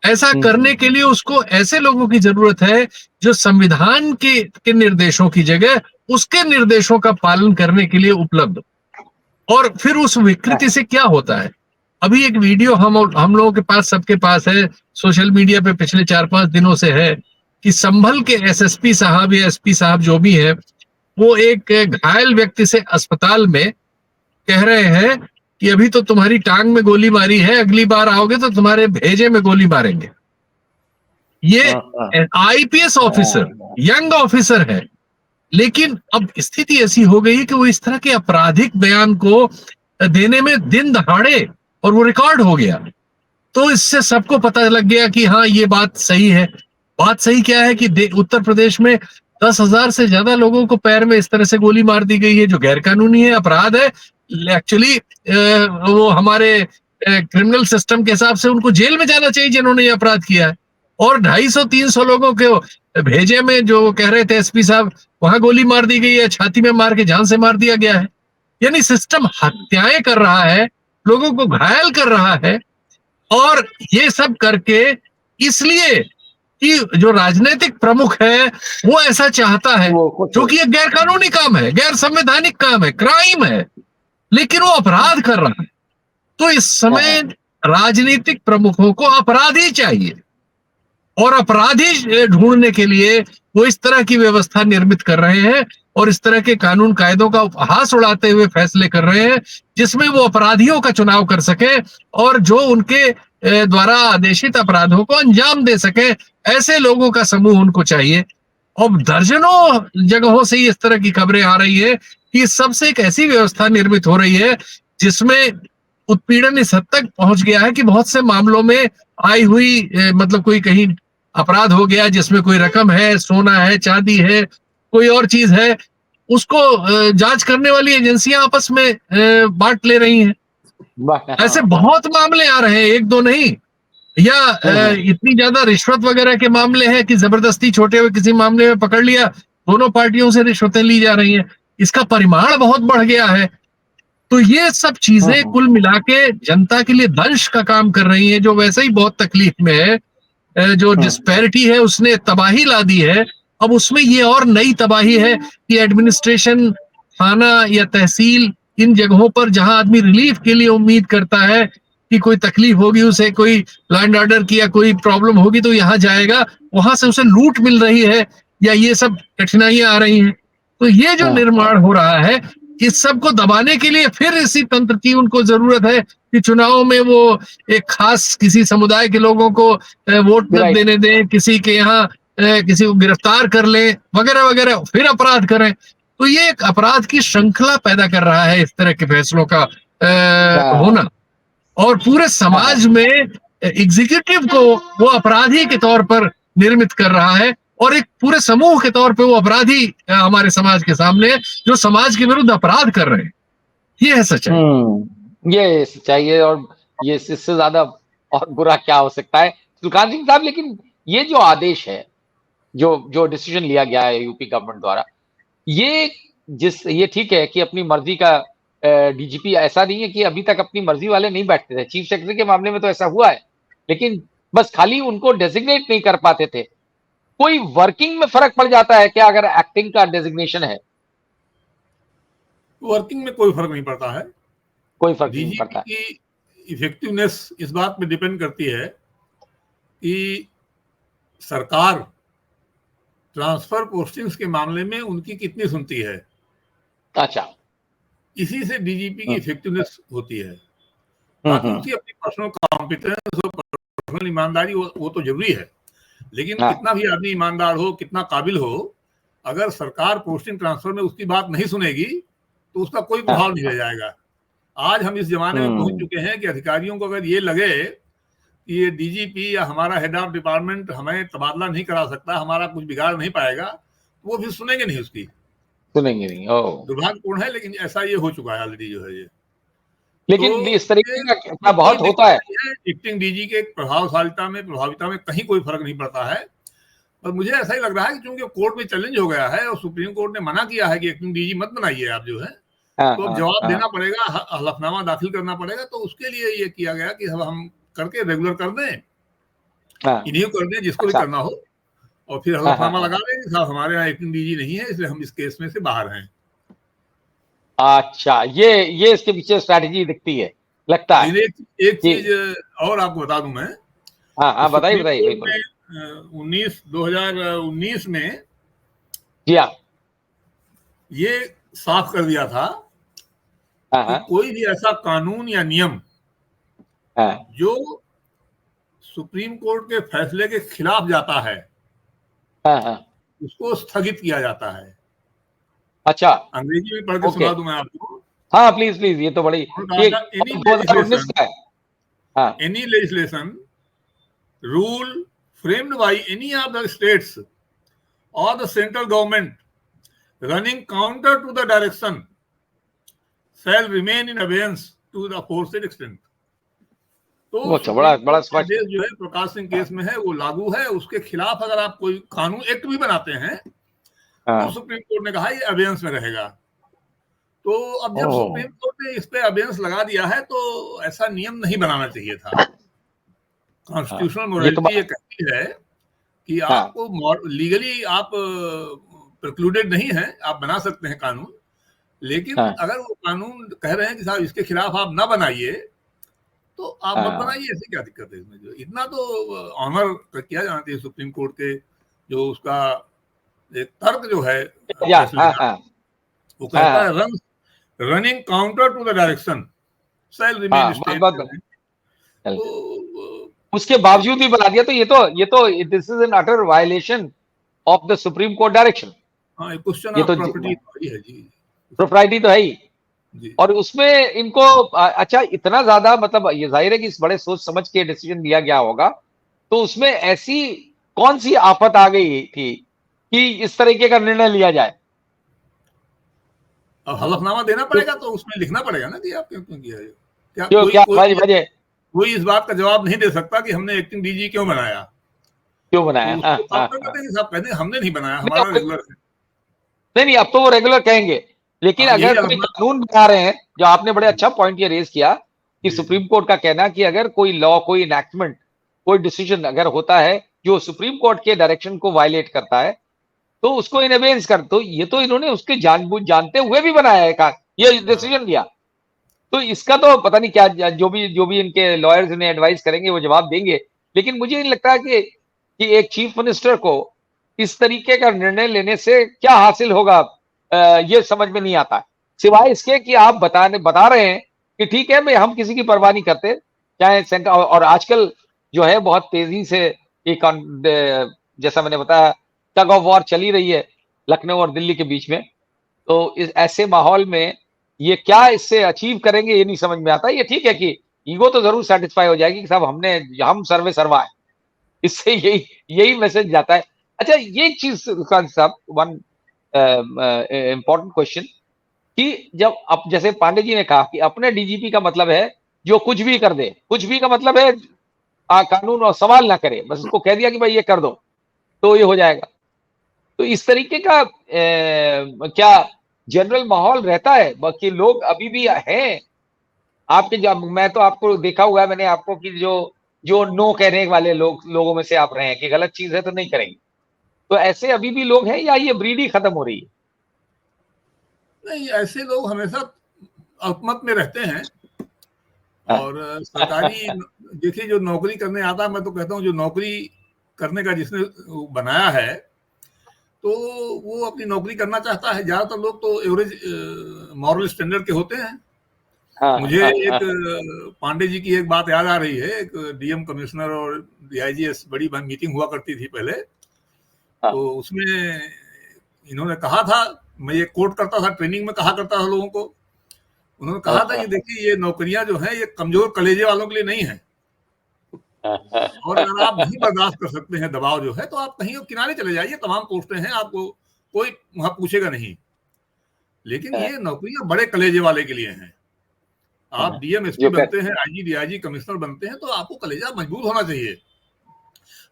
ऐसा करने के लिए उसको ऐसे लोगों की जरूरत है जो संविधान के निर्देशों की जगह उसके निर्देशों का पालन करने के लिए उपलब्ध। और फिर उस विकृति से क्या होता है, अभी एक वीडियो हम लोगों के पास, सबके पास है, सोशल मीडिया पे पिछले 4-5 दिनों से है कि संभल के SSP साहब या SP साहब जो भी है, वो एक घायल व्यक्ति से अस्पताल में कह रहे हैं कि अभी तो तुम्हारी टांग में गोली मारी है, अगली बार आओगे तो तुम्हारे भेजे में गोली मारेंगे। ये IPS ऑफिसर, यंग ऑफिसर है, लेकिन अब स्थिति ऐसी हो गई है कि वो इस तरह के आपराधिक बयान को देने में दिन दहाड़े, और वो रिकॉर्ड हो गया, तो इससे सबको पता लग गया कि हाँ ये बात सही है। बात सही क्या है कि उत्तर प्रदेश में 10,000 से ज्यादा लोगों को पैर में इस तरह से गोली मार दी गई है, जो गैर कानूनी है, अपराध है। एक्चुअली वो हमारे क्रिमिनल सिस्टम के हिसाब से उनको जेल में जाना चाहिए जिन्होंने ये अपराध किया है। और 250-300 लोगों के भेजे में, जो कह रहे थे SP साहब, वहां गोली मार दी गई है, छाती में मार के जान से मार दिया गया है। यानी सिस्टम हत्याएं कर रहा है, लोगों को घायल कर रहा है, और ये सब करके इसलिए कि जो राजनीतिक प्रमुख है वो ऐसा चाहता है, जो कि ये गैर कानूनी काम है, गैर संवैधानिक काम है, क्राइम है, लेकिन वो अपराध कर रहा है। तो इस समय राजनीतिक प्रमुखों को अपराधी चाहिए, और अपराधी ढूंढने के लिए वो इस तरह की व्यवस्था निर्मित कर रहे हैं और इस तरह के कानून कायदों का उपहास उड़ाते हुए फैसले कर रहे हैं, जिसमें वो अपराधियों का चुनाव कर सके और जो उनके द्वारा आदेशित अपराधों को अंजाम दे सके। ऐसे लोगों का समूह उनको चाहिए। अब दर्जनों जगहों से इस तरह की खबरें आ रही है कि सबसे एक ऐसी व्यवस्था निर्मित हो रही है जिसमें उत्पीड़न इस हद तक पहुंच गया है कि बहुत से मामलों में आई हुई मतलब कोई कहीं अपराध हो गया जिसमें कोई रकम है, सोना है, चांदी है, कोई और चीज है, उसको जांच करने वाली एजेंसियां आपस में बांट ले रही हैं। ऐसे बहुत मामले आ रहे हैं, एक दो नहीं। या इतनी ज्यादा रिश्वत वगैरह के मामले हैं कि जबरदस्ती छोटे हुए किसी मामले में पकड़ लिया, दोनों पार्टियों से रिश्वतें ली जा रही हैं, इसका परिमाण बहुत बढ़ गया है। तो ये सब चीजें कुल मिला के जनता के लिए दंश का काम कर रही हैं, जो वैसे ही बहुत तकलीफ में है। जो डिस्पैरिटी है उसने तबाही ला दी है, अब उसमें ये और नई तबाही है कि एडमिनिस्ट्रेशन, थाना या तहसील, इन जगहों पर जहां आदमी रिलीफ के लिए उम्मीद करता है कि कोई तकलीफ होगी, उसे कोई लैंड ऑर्डर की या कोई प्रॉब्लम होगी तो यहाँ जाएगा, वहां से उसे लूट मिल रही है या ये सब कठिनाइयां आ रही हैं। तो ये जो निर्माण हो रहा है, इस सब को दबाने के लिए फिर इसी तंत्र की उनको जरूरत है कि चुनाव में वो एक खास किसी समुदाय के लोगों को वोट न देने दें, किसी के यहाँ किसी को गिरफ्तार कर लें वगैरह वगैरह, फिर अपराध करें। तो ये एक अपराध की श्रृंखला पैदा कर रहा है इस तरह के फैसलों का होना, और पूरे समाज में एग्जीक्यूटिव को वो अपराधी के तौर पर निर्मित कर रहा है, और एक पूरे समूह के तौर पे वो अपराधी हमारे समाज के सामने है जो समाज के विरुद्ध अपराध कर रहे हैं। ये है सच्चाई। ये सच्चाई है, और ये इससे ज्यादा और बुरा क्या हो सकता है सुल्तान सिंह साहब। लेकिन ये जो आदेश है, जो डिसीजन लिया गया है यूपी गवर्नमेंट द्वारा, ये ठीक है कि अपनी मर्जी का डीजीपी, ऐसा नहीं है कि अभी तक अपनी मर्जी वाले नहीं बैठते थे। चीफ सेक्रेटरी के मामले में तो ऐसा हुआ है, लेकिन बस खाली उनको डेजिग्नेट नहीं कर पाते थे। कोई वर्किंग में फर्क पड़ जाता है क्या अगर एक्टिंग का डेजिग्नेशन है? वर्किंग में कोई फर्क नहीं पड़ता है, कोई फर्क नहीं पड़ता। की इफेक्टिवनेस इस बात पे डिपेंड करती है कि सरकार ट्रांसफर पोस्टिंग्स के मामले में उनकी कितनी सुनती है। अच्छा, इसी से डीजीपी की इफेक्टिवनेस होती है। उनकी अपनी पर्सनल कॉम्पिटेंस और पर्सनल ईमानदारी वो तो जरूरी है, लेकिन कितना भी आदमी ईमानदार हो, कितना काबिल हो, अगर सरकार पोस्टिंग ट्रांसफर में उसकी बात नहीं सुनेगी तो उसका कोई प्रभाव नहीं रह जाएगा। आज हम इस जमाने में पहुंच चुके हैं कि अधिकारियों को अगर ये लगे कि ये डीजीपी या हमारा हेड ऑफ डिपार्टमेंट हमें तबादला नहीं करा सकता, हमारा कुछ बिगाड़ नहीं पाएगा, तो वो फिर सुनेंगे नहीं, उसकी सुनेंगे नहीं। दुर्भाग्यपूर्ण है, लेकिन ऐसा ये हो चुका है ऑलरेडी जो है ये। लेकिन तो इस तरीके का बहुत होता है। एक्टिंग डीजी के प्रभाविता में कहीं कोई फर्क नहीं पड़ता है। और मुझे ऐसा ही लग रहा है कि चूंकि कोर्ट में चैलेंज हो गया है और सुप्रीम कोर्ट ने मना किया है कि एक्टिंग डीजी मत बनाइए आप जो है, तो अब जवाब देना पड़ेगा, हलफनामा दाखिल करना पड़ेगा। तो उसके लिए ये किया गया कि हम करके रेगुलर कर दें, इन्हीं कर दें जिसको भी करना हो, और फिर हलफनामा लगा दें साहब हमारे यहाँ एक्टिंग डीजी नहीं है, इसलिए हम इस केस में से बाहर हैं। अच्छा, ये इसके पीछे स्ट्रैटेजी दिखती है, लगता है। एक चीज और आपको बता दूं मैं। हाँ, बताइए। 2019 में जी हाँ, ये साफ कर दिया था कि कोई भी ऐसा कानून या नियम जो सुप्रीम कोर्ट के फैसले के खिलाफ जाता है, उसको स्थगित किया जाता है। अच्छा, अंग्रेजी में पढ़ के सुना दूं मैं आपको। हाँ, प्लीज, ये तो बड़ी 2019 का है। Any legislation rule framed by any of the states or the central government running counter to the direction shall remain in abeyance to the aforesaid extent। तो बड़ा स्पष्ट जो है प्रकाश सिंह केस में है, वो लागू है। उसके खिलाफ अगर आप कोई कानून एक्ट भी बनाते हैं तो सुप्रीम कोर्ट ने कहा ये अबेयंस में रहेगा। तो अब जब सुप्रीम कोर्ट ने इस पे अबेयंस लगा दिया है, तो ऐसा नियम नहीं बनाना चाहिए था। कॉन्स्टिट्यूशनल मोरालिटी ये कहती है कि आपको लीगली आप प्रिक्लूडेड नहीं है, आप बना सकते हैं कानून, लेकिन अगर वो कानून कह रहे हैं कि साहब इसके खिलाफ आप ना बनाइए, तो आप मत बनाइए। ऐसी क्या दिक्कत है इसमें? जो इतना तो ऑनर किया जाना चाहिए सुप्रीम कोर्ट के, जो उसका एक तर्क जो है वो कहता है running counter to the direction shall remain state. उसके बावजूद भी बना दिया, तो ये तो this is an utter violation of the supreme court direction. हाँ, क्वेश्चन ऑफ प्रॉपर्टी है जी, प्रोप्राइटी तो है ही, जी। और उसमें इनको अच्छा इतना ज्यादा, मतलब ये जाहिर है कि इस बड़े सोच समझ के डिसीजन लिया गया होगा, तो उसमें ऐसी कौन सी आफत आ गई थी कि इस तरीके का निर्णय लिया जाए? अब हलफनामा देना पड़ेगा, तो उसमें लिखना पड़ेगा ना कि आप क्यों क्यों किया ये। क्या क्यों, कोई क्या कोई वजह कोई इस बात का जवाब नहीं दे सकता कि हमने एक्टिंग डीजी क्यों बनाया। क्यों तो बनाया? हाँ, उसको हाँ, साफ कर हाँ। देते हैं कि साहब कहते हैं हमने नहीं बनाया, नहीं हमारा अब रेगुलर है। नहीं नहीं, अब तो वो रेगुलर कहेंगे, लेकिन हाँ, यही अगर कोई अपना। कानून बना रहे हैं, जो आपने बड़े अच्छा पॉइंट ये रेज किया कि जी, सुप्रीम कोर्ट का कहना कि अगर कोई लॉ, कोई इनैक्टमेंट, कोई डिसीजन अगर होता है जो सुप्रीम कोर्ट के डायरेक्शन को वायलेट करता है, तो उसको इन अबेंस कर, तो ये तो इन्होंने उसके जानते हुए भी बनाया है, ये हाँ, डिसीजन लिया। तो इसका तो पता नहीं क्या, जो भी इनके लॉयर्स इन्हें एडवाइस करेंगे वो जवाब देंगे, लेकिन मुझे नहीं लगता कि एक चीफ मिनिस्टर को इस तरीके का निर्णय लेने से क्या हासिल होगा, ये समझ में नहीं आता, सिवाय इसके कि आप बता रहे हैं कि ठीक है भाई, हम किसी की परवाह नहीं करते, चाहे सेंटर, और आजकल जो है बहुत तेजी से एक जैसा मैंने बताया टग ऑफ वॉर चली रही है लखनऊ और दिल्ली के बीच में। तो इस ऐसे माहौल में ये क्या इससे अचीव करेंगे ये नहीं समझ में आता। ये ठीक है कि ईगो तो जरूर सेटिस्फाई हो जाएगी कि साहब हम सर्वे सर्वा है, इससे यही यही मैसेज जाता है। अच्छा, ये चीज साहब, वन इंपॉर्टेंट क्वेश्चन, कि जब अब जैसे पांडे जी ने कहा कि अपने डीजीपी का मतलब है जो कुछ भी कर दे, कुछ भी का मतलब है कानून और सवाल ना करे, बस उसको कह दिया कि भाई ये कर दो तो ये हो जाएगा। तो इस तरीके का क्या जनरल माहौल रहता है, बाकी लोग अभी भी हैं आपके, जब मैं तो आपको देखा हुआ है मैंने आपको कि जो जो नो कहने वाले लोगों में से आप रहे हैं कि गलत चीज है तो नहीं करेंगे, तो ऐसे अभी भी लोग हैं या ये ब्रीड ही खत्म हो रही है? नहीं, ऐसे लोग हमेशा अल्पमत में रहते हैं। हाँ, और सरकारी देखिए, जो नौकरी करने आता है, मैं तो कहता हूँ जो नौकरी करने का जिसने वो बनाया है, तो वो अपनी नौकरी करना चाहता है। ज्यादातर लोग तो एवरेज मॉरल स्टैंडर्ड के होते हैं। हाँ, मुझे हाँ, एक हाँ, पांडे जी की एक बात याद आ रही है। एक डीएम कमिश्नर और डीआईजीएस बड़ी मीटिंग हुआ करती थी पहले। हाँ, तो उसमें इन्होंने कहा था, मैं ये कोट करता था, ट्रेनिंग में कहा करता था लोगों को। उन्होंने हाँ, कहा था कि हाँ, देखिए, ये नौकरियां जो हैं ये कमजोर कलेजे वालों के लिए नहीं है। हाँ, हाँ, और अगर आप नहीं बर्दाश्त कर सकते हैं दबाव जो है, तो आप कहीं और किनारे चले जाइए। तमाम पोस्टें हैं, आपको कोई वहां पूछेगा नहीं। लेकिन हाँ, ये नौकरियां बड़े कलेजे वाले के लिए हैं। आप हाँ, डीएम एसपी जो कर बनते हैं, आईजी डीआईजी कमिश्नर बनते हैं, तो आपको कलेजा मजबूत होना चाहिए।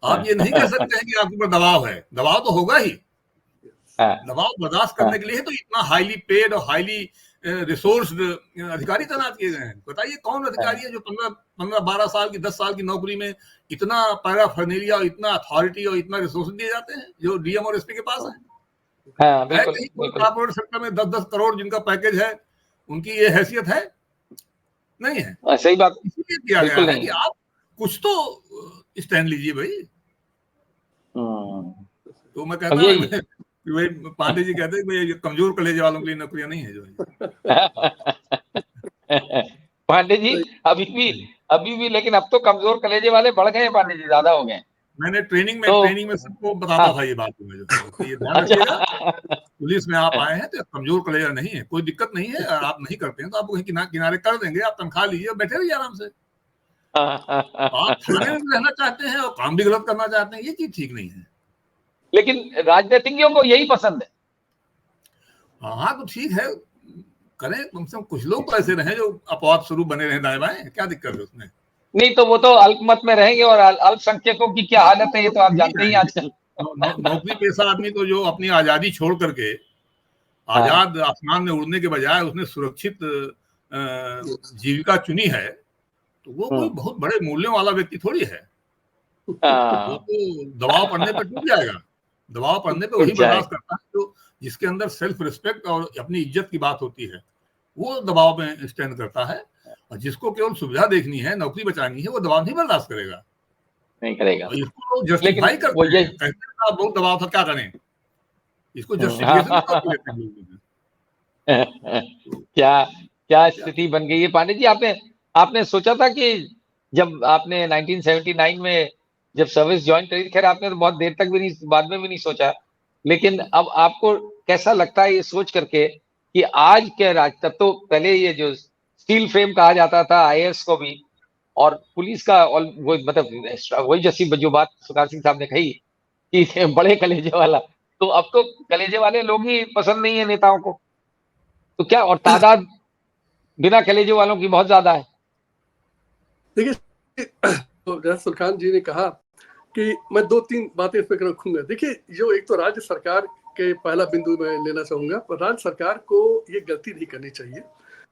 आप हाँ, ये नहीं कह सकते हैं कि आपके ऊपर दबाव है। दबाव तो होगा ही। हाँ, दबाव बर्दाश्त हाँ, करने के लिए तो इतना हाईली पेड और हाईली रिसोर्स्ड अधिकारी तैनात किए गए हैं। बताइए कौन हाँ, अधिकारी है जो 15-12 साल की 10 साल की नौकरी में इतना पैराफर्नेलिया और इतना अथॉरिटी और इतना रिसोर्स दिए जाते हैं जो डीएम और एसपी के पास हाँ, है बिल्कुल कहीं कोई बिल्कुल। कॉर्पोरेट सेक्टर में 10-10 करोड़ जिनका पैकेज है, उनकी ये हैसियत है? नहीं है। सही बात, इसलिए किया गया बिल्कुल है नहीं कि है। आप कुछ तो स्टैंड लीजिए भाई। हम्म, तो मैं अब कहता हूँ यही कि भाई, पांडे जी कहते हैं कि ये कमजोर कलेजे वालों के लिए नौकरियां नहीं है जो पांडे जी, है। अभी भी लेकिन अब तो कमजोर कलेजे वाले बढ़ गए हैं पांडे जी, ज्यादा हो गए हैं। मैंने तो ट्रेनिंग में सबको हाँ, बताता था ये बात जो है कि ये ध्यान रखिएगा, अच्छा, पुलिस में आप आए हैं तो कमजोर कलेजा नहीं है, कोई दिक्कत नहीं है। और आप नहीं करते हैं तो आपको कहीं किनारे कर देंगे। आप तनख्वाह लीजिए और बैठे रहिए आराम से। आप थाने में भी रहना चाहते हैं और काम भी गलत करना चाहते हैं, ये चीज ठीक नहीं है। लेकिन राजनीतिज्ञों को यही पसंद है। हाँ, तो ठीक है, करें। कम से कम कुछ लोग तो ऐसे रहे जो अपवाद स्वरूप बने रहे दाएं बाएं। क्या दिक्कत है उसमें? नहीं तो वो तो अल्पमत में रहेंगे, और अल्पसंख्यकों की क्या हालत है ये तो आप नहीं जानते ही हैं जाएंगे। आजकल। नौकरी पेशा आदमी तो जो अपनी आजादी छोड़ करके हाँ, आजाद आसमान में उड़ने के बजाय उसने सुरक्षित जीविका चुनी है, तो वो कोई बहुत बड़े मूल्यों वाला व्यक्ति थोड़ी है। वो हाँ, तो दबाव पड़ने पर टूट जाएगा। दबाव पड़ने पे उठ वही जाए। बर्दाश्त करता है जो जिसके अंदर सेल्फ रिस्पेक्ट और अपनी इज्जत की बात होती है। वो दबाव में स्टैंड करता है। और जिसको केवल सुविधा देखनी है, नौकरी बचानी है, वो दबाव नहीं बर्दाश्त करेगा। नहीं करेगा। और इसको लोग लेकिन जस्टिफाई वो करते हैं, यही कहते हैं साहब बहुत दबाव था, क्या करें। इसको हाँ, जस्टिफिकेशन के तौर पे लेते हैं लोग। क्या क्या स्थिति बन गई है पांडे जी। आपने आपने सोचा था कि जब आपने 1979 में जब सर्विस ज्वाइन करी, खैर आपने तो बहुत देर तक भी नहीं, बाद में भी नहीं सोचा, लेकिन अब आपको कैसा लगता है ये सोच करके कि आज के राज, तब तो पहले ये जो स्टील फ्रेम कहा जाता था आईएएस को भी, और पुलिस का, और वो मतलब वही जैसी जो बात सुखार सिंह साहब ने कही कि बड़े कलेजे वाला, तो अब तो कलेजे वाले लोग ही पसंद नहीं है नेताओं को, तो क्या, और तादाद बिना कलेजे वालों की बहुत ज्यादा है। देखिए, तो जैसे सुरखान जी ने कहा कि मैं 2-3 बातें इस पर रखूंगा। देखिए, जो एक तो राज्य सरकार के पहला बिंदु मैं लेना चाहूंगा, पर राज्य सरकार को ये गलती नहीं करनी चाहिए।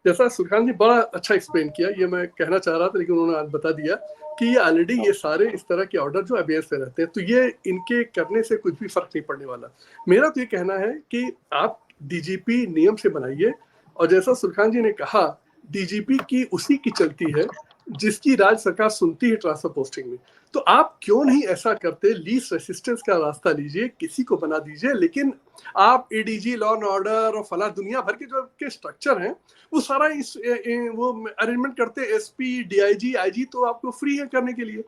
जैसा सुरखान जी बड़ा अच्छा एक्सप्लेन किया, ये मैं कहना चाह रहा था लेकिन उन्होंने आज बता दिया कि ये ऑलरेडी ये सारे इस तरह के ऑर्डर जो अबेयस पे रहते हैं, तो ये इनके करने से कुछ भी फर्क नहीं पड़ने वाला। मेरा तो ये कहना है कि आप डीजीपी नियम से बनाइए, और जैसा सुरखान जी ने कहा, डीजीपी की उसी की चलती है जिसकी राज्य सरकार सुनती है ट्रांसफर पोस्टिंग में। तो आप क्यों नहीं ऐसा करते, लीस्ट रेसिस्टेंस का रास्ता लीजिए, किसी को बना दीजिए, लेकिन आप एडीजी, लॉ एंड ऑर्डर और फला दुनिया भर के जो के स्ट्रक्चर हैं वो सारा वो अरेंजमेंट करते, एसपी, डीआईजी, आईजी तो आपको फ्री है करने के लिए।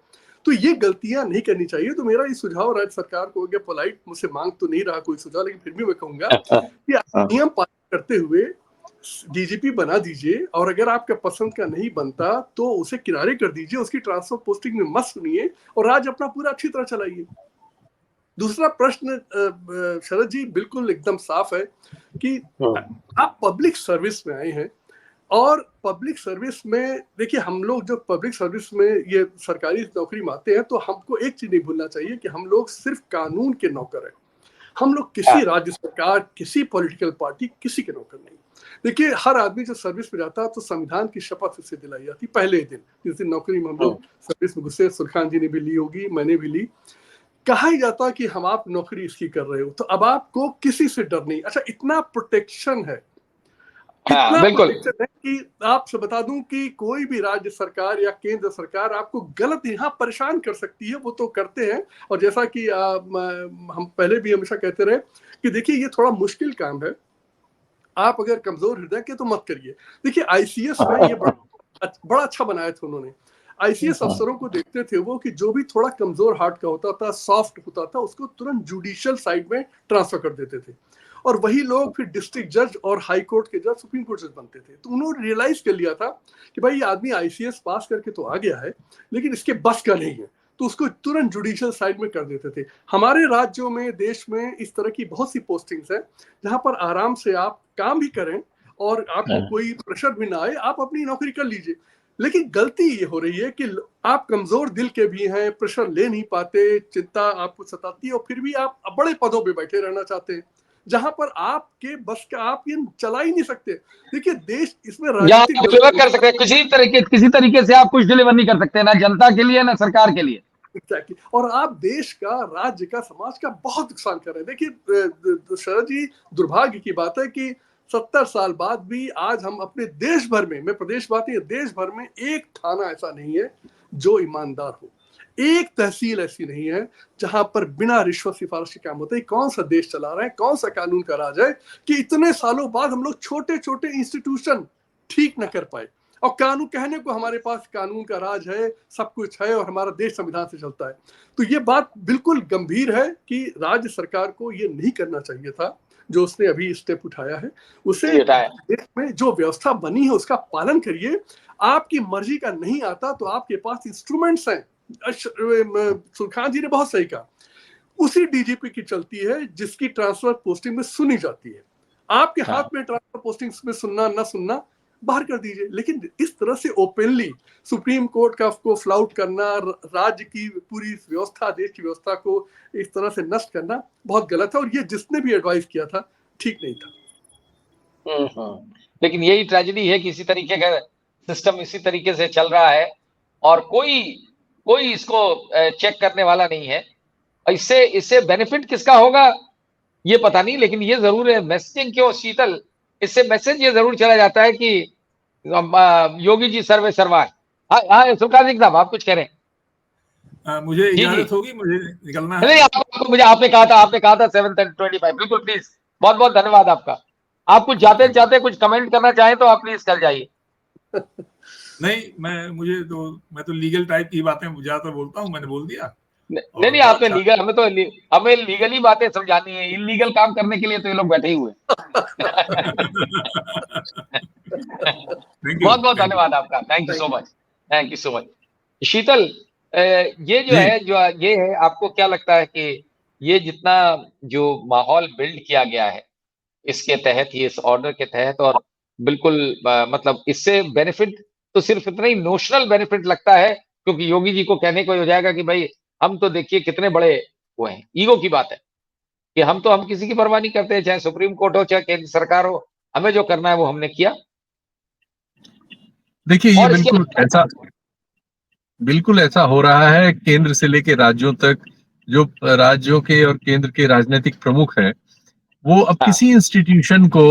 तो ये गलतियां नहीं करनी चाहिए। तो मेरा ये सुझाव राज्य सरकार को, अगर पोलाइट मुझसे मांग तो नहीं रहा कोई सुझाव, लेकिन फिर भी मैं कहूंगा कि नियम पालन करते हुए डीजीपी बना दीजिए, और अगर आपका पसंद का नहीं बनता तो उसे किनारे कर दीजिए, उसकी ट्रांसफर पोस्टिंग में मत सुनिए और राज्य अपना पूरा अच्छी तरह चलाइए। दूसरा प्रश्न शरद जी बिल्कुल एकदम साफ है कि आप पब्लिक सर्विस में आए हैं, और पब्लिक सर्विस में देखिए, हम लोग जो पब्लिक सर्विस में ये सरकारी नौकरी में आते हैं, तो हमको एक चीज नहीं भूलना चाहिए कि हम लोग सिर्फ कानून के नौकर हैं। हम लोग किसी राज्य सरकार, किसी पॉलिटिकल पार्टी, किसी के नौकर नहीं। देखिए, हर आदमी जो सर्विस में जाता है तो संविधान की शपथ उससे दिलाई जाती पहले दिन, जिस दिन नौकरी में हम लोग सर्विस में घुसे। सुरखान जी ने भी ली होगी, मैंने भी ली। कहा ही जाता कि हम आप नौकरी इसकी कर रहे हो तो अब आपको किसी से डर नहीं। अच्छा, इतना प्रोटेक्शन है, इतना प्रोटेक्शन है कि आपसे बता दूं कि कोई भी राज्य सरकार या केंद्र सरकार आपको गलत यहाँ परेशान कर सकती है, वो तो करते हैं। और जैसा कि हम पहले भी हमेशा कहते रहे कि देखिए, ये थोड़ा मुश्किल काम है, आप अगर कमजोर हृदय के तो मत करिए। देखिए, आईसीएस में ये बड़ा अच्छा बनाया था उन्होंने। आईसीएस अफसरों को देखते थे वो कि जो भी थोड़ा कमजोर हार्ट का होता था, सॉफ्ट होता था, उसको तुरंत जुडिशियल साइड में ट्रांसफर कर देते थे, और वही लोग फिर डिस्ट्रिक्ट जज और हाई कोर्ट के जज, सुप्रीम कोर्ट जज बनते थे। तो उन्होंने रियलाइज कर लिया था कि भाई, ये आदमी आईसीएस पास करके तो आ गया है, लेकिन इसके बस का नहीं है, तो उसको तुरंत जुडिशियल साइड में कर देते थे। हमारे राज्यों में, देश में इस तरह की बहुत सी पोस्टिंग्स हैं जहां पर आराम से आप काम भी करें और आपको कोई प्रेशर भी ना आए, आप अपनी नौकरी कर लीजिए। लेकिन गलती ये हो रही है कि आप कमजोर दिल के भी हैं, प्रेशर ले नहीं पाते, चिंता आपको सताती है, और फिर भी आप बड़े पदों पे बैठे रहना चाहते हैं जहां पर आपके बस का, आप ये चला ही नहीं सकते। देखिए, देश इसमें राजनीतिक कर सकते हैं, किसी तरीके से आप कुछ डिलीवर नहीं कर सकते, ना जनता के लिए ना सरकार के लिए। Exactly. और आप देश का, राज्य का, समाज का बहुत नुकसान कर रहे हैं। देखिए शरद जी, दुर्भाग्य की बात है कि 70 साल बाद भी आज हम अपने देश भर में, मैं प्रदेश बात नहीं, देश भर में एक थाना ऐसा नहीं है जो ईमानदार हो, एक तहसील ऐसी नहीं है जहां पर बिना रिश्वत सिफारिश के काम होते हैं। कौन सा देश चला रहे हैं, कौन सा कानून का राज है कि इतने सालों बाद हम लोग छोटे छोटे इंस्टीट्यूशन ठीक न कर पाए, और कानून कहने को हमारे पास कानून का राज है, सब कुछ है, और हमारा देश संविधान से चलता है। तो ये बात बिल्कुल गंभीर है कि राज्य सरकार को ये नहीं करना चाहिए था जो उसने अभी स्टेप उठाया है। उसे देश में जो व्यवस्था बनी है उसका पालन करिए। आपकी मर्जी का नहीं आता तो आपके पास इंस्ट्रूमेंट्स हैं। सुरखान जी ने बहुत सही कहा, उसी डीजीपी की चलती है जिसकी ट्रांसफर पोस्टिंग में सुनी जाती है। आपके हाथ में ट्रांसफर पोस्टिंग में सुनना ना सुनना बाहर कर दीजिए, लेकिन इस तरह से ओपनली सुप्रीम कोर्ट का को फ्लाउट करना, राज्य की पूरी व्यवस्था, देश की व्यवस्था को इस तरह से नष्ट करना बहुत गलत है, और ये जिसने भी एडवाइस किया था ठीक नहीं था। लेकिन यही ट्रेजेडी है कि इसी तरीके का सिस्टम इसी तरीके से चल रहा है और कोई इसको चेक करने वाला नहीं है। इससे बेनिफिट किसका होगा ये पता नहीं, लेकिन ये जरूर है, मैसेजिंग क्यों शीतल, इससे मैसेज ये जरूर चला जाता है कि योगी जी सर्वे सर्वा। हाँ सुरखान सिंह साहब, आप कुछ कह रहे हैं? मुझे इजाजत होगी, मुझे निकलना है। नहीं, मुझे आपने कहा था 7:25। बिल्कुल, प्लीज, बहुत बहुत धन्यवाद आपका। आप कुछ जाते कुछ कमेंट करना चाहें तो आप प्लीज कर जाइए। नहीं, मैं तो लीगल टाइप की बातें ज्यादातर बोलता हूँ, मैंने बोल दिया। नहीं नहीं, आपने लीगल, हमें लीगली बातें समझानी है, इलीगल काम करने के लिए तो ये लोग बैठे ही हुए बहुत बहुत धन्यवाद आपका, thank you so much, thank you so much. Sheetal, ये जो है, ये है, आपको क्या लगता है कि ये जितना जो माहौल बिल्ड किया गया है इसके तहत, ये इस ऑर्डर के तहत, और बिल्कुल मतलब इससे बेनिफिट तो सिर्फ इतना ही नोशनल बेनिफिट लगता है, क्योंकि योगी जी को कहने को हो जाएगा कि भाई हम तो देखिए कितने बड़े वो हैं, ईगो की बात है कि हम किसी की परवाह नहीं करते, चाहे सुप्रीम कोर्ट हो चाहे केंद्र सरकार हो, हमें जो करना है वो हमने किया। देखिए, ये बिल्कुल ऐसा हो रहा है। केंद्र से लेके राज्यों तक, जो राज्यों के और केंद्र के राजनीतिक प्रमुख हैं, वो अब किसी इंस्टीट्यूशन को,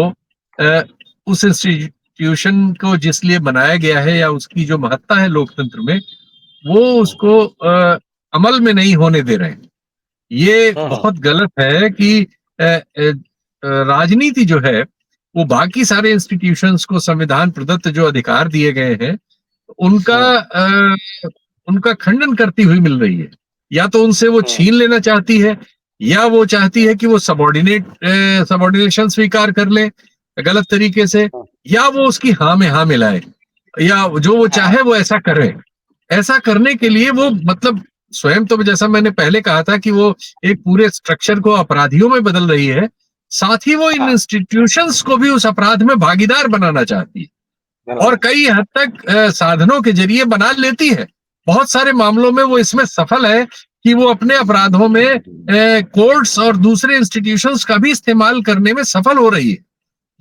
उस इंस्टीट्यूशन को जिस लिए बनाया गया है या उसकी जो महत्ता है लोकतंत्र में, वो उसको अमल में नहीं होने दे रहे हैं। ये बहुत गलत है कि राजनीति जो है वो बाकी सारे इंस्टीट्यूशंस को संविधान प्रदत्त जो अधिकार दिए गए हैं उनका खंडन करती हुई मिल रही है। या तो उनसे वो छीन लेना चाहती है, या वो चाहती है कि वो सबॉर्डिनेशन स्वीकार कर ले गलत तरीके से, या वो उसकी हाँ में हाँ मिलाए, या जो वो चाहे वो ऐसा करे। ऐसा करने के लिए वो मतलब स्वयं, तो जैसा मैंने पहले कहा था कि वो एक पूरे स्ट्रक्चर को अपराधियों में बदल रही है, साथ ही वो इन इंस्टीट्यूशंस को भी उस अपराध में भागीदार बनाना चाहती है, और कई हद तक साधनों के जरिए बना लेती है। बहुत सारे मामलों में वो इसमें सफल है कि वो अपने अपराधों में कोर्ट्स और दूसरे इंस्टीट्यूशंस का भी इस्तेमाल करने में सफल हो रही है।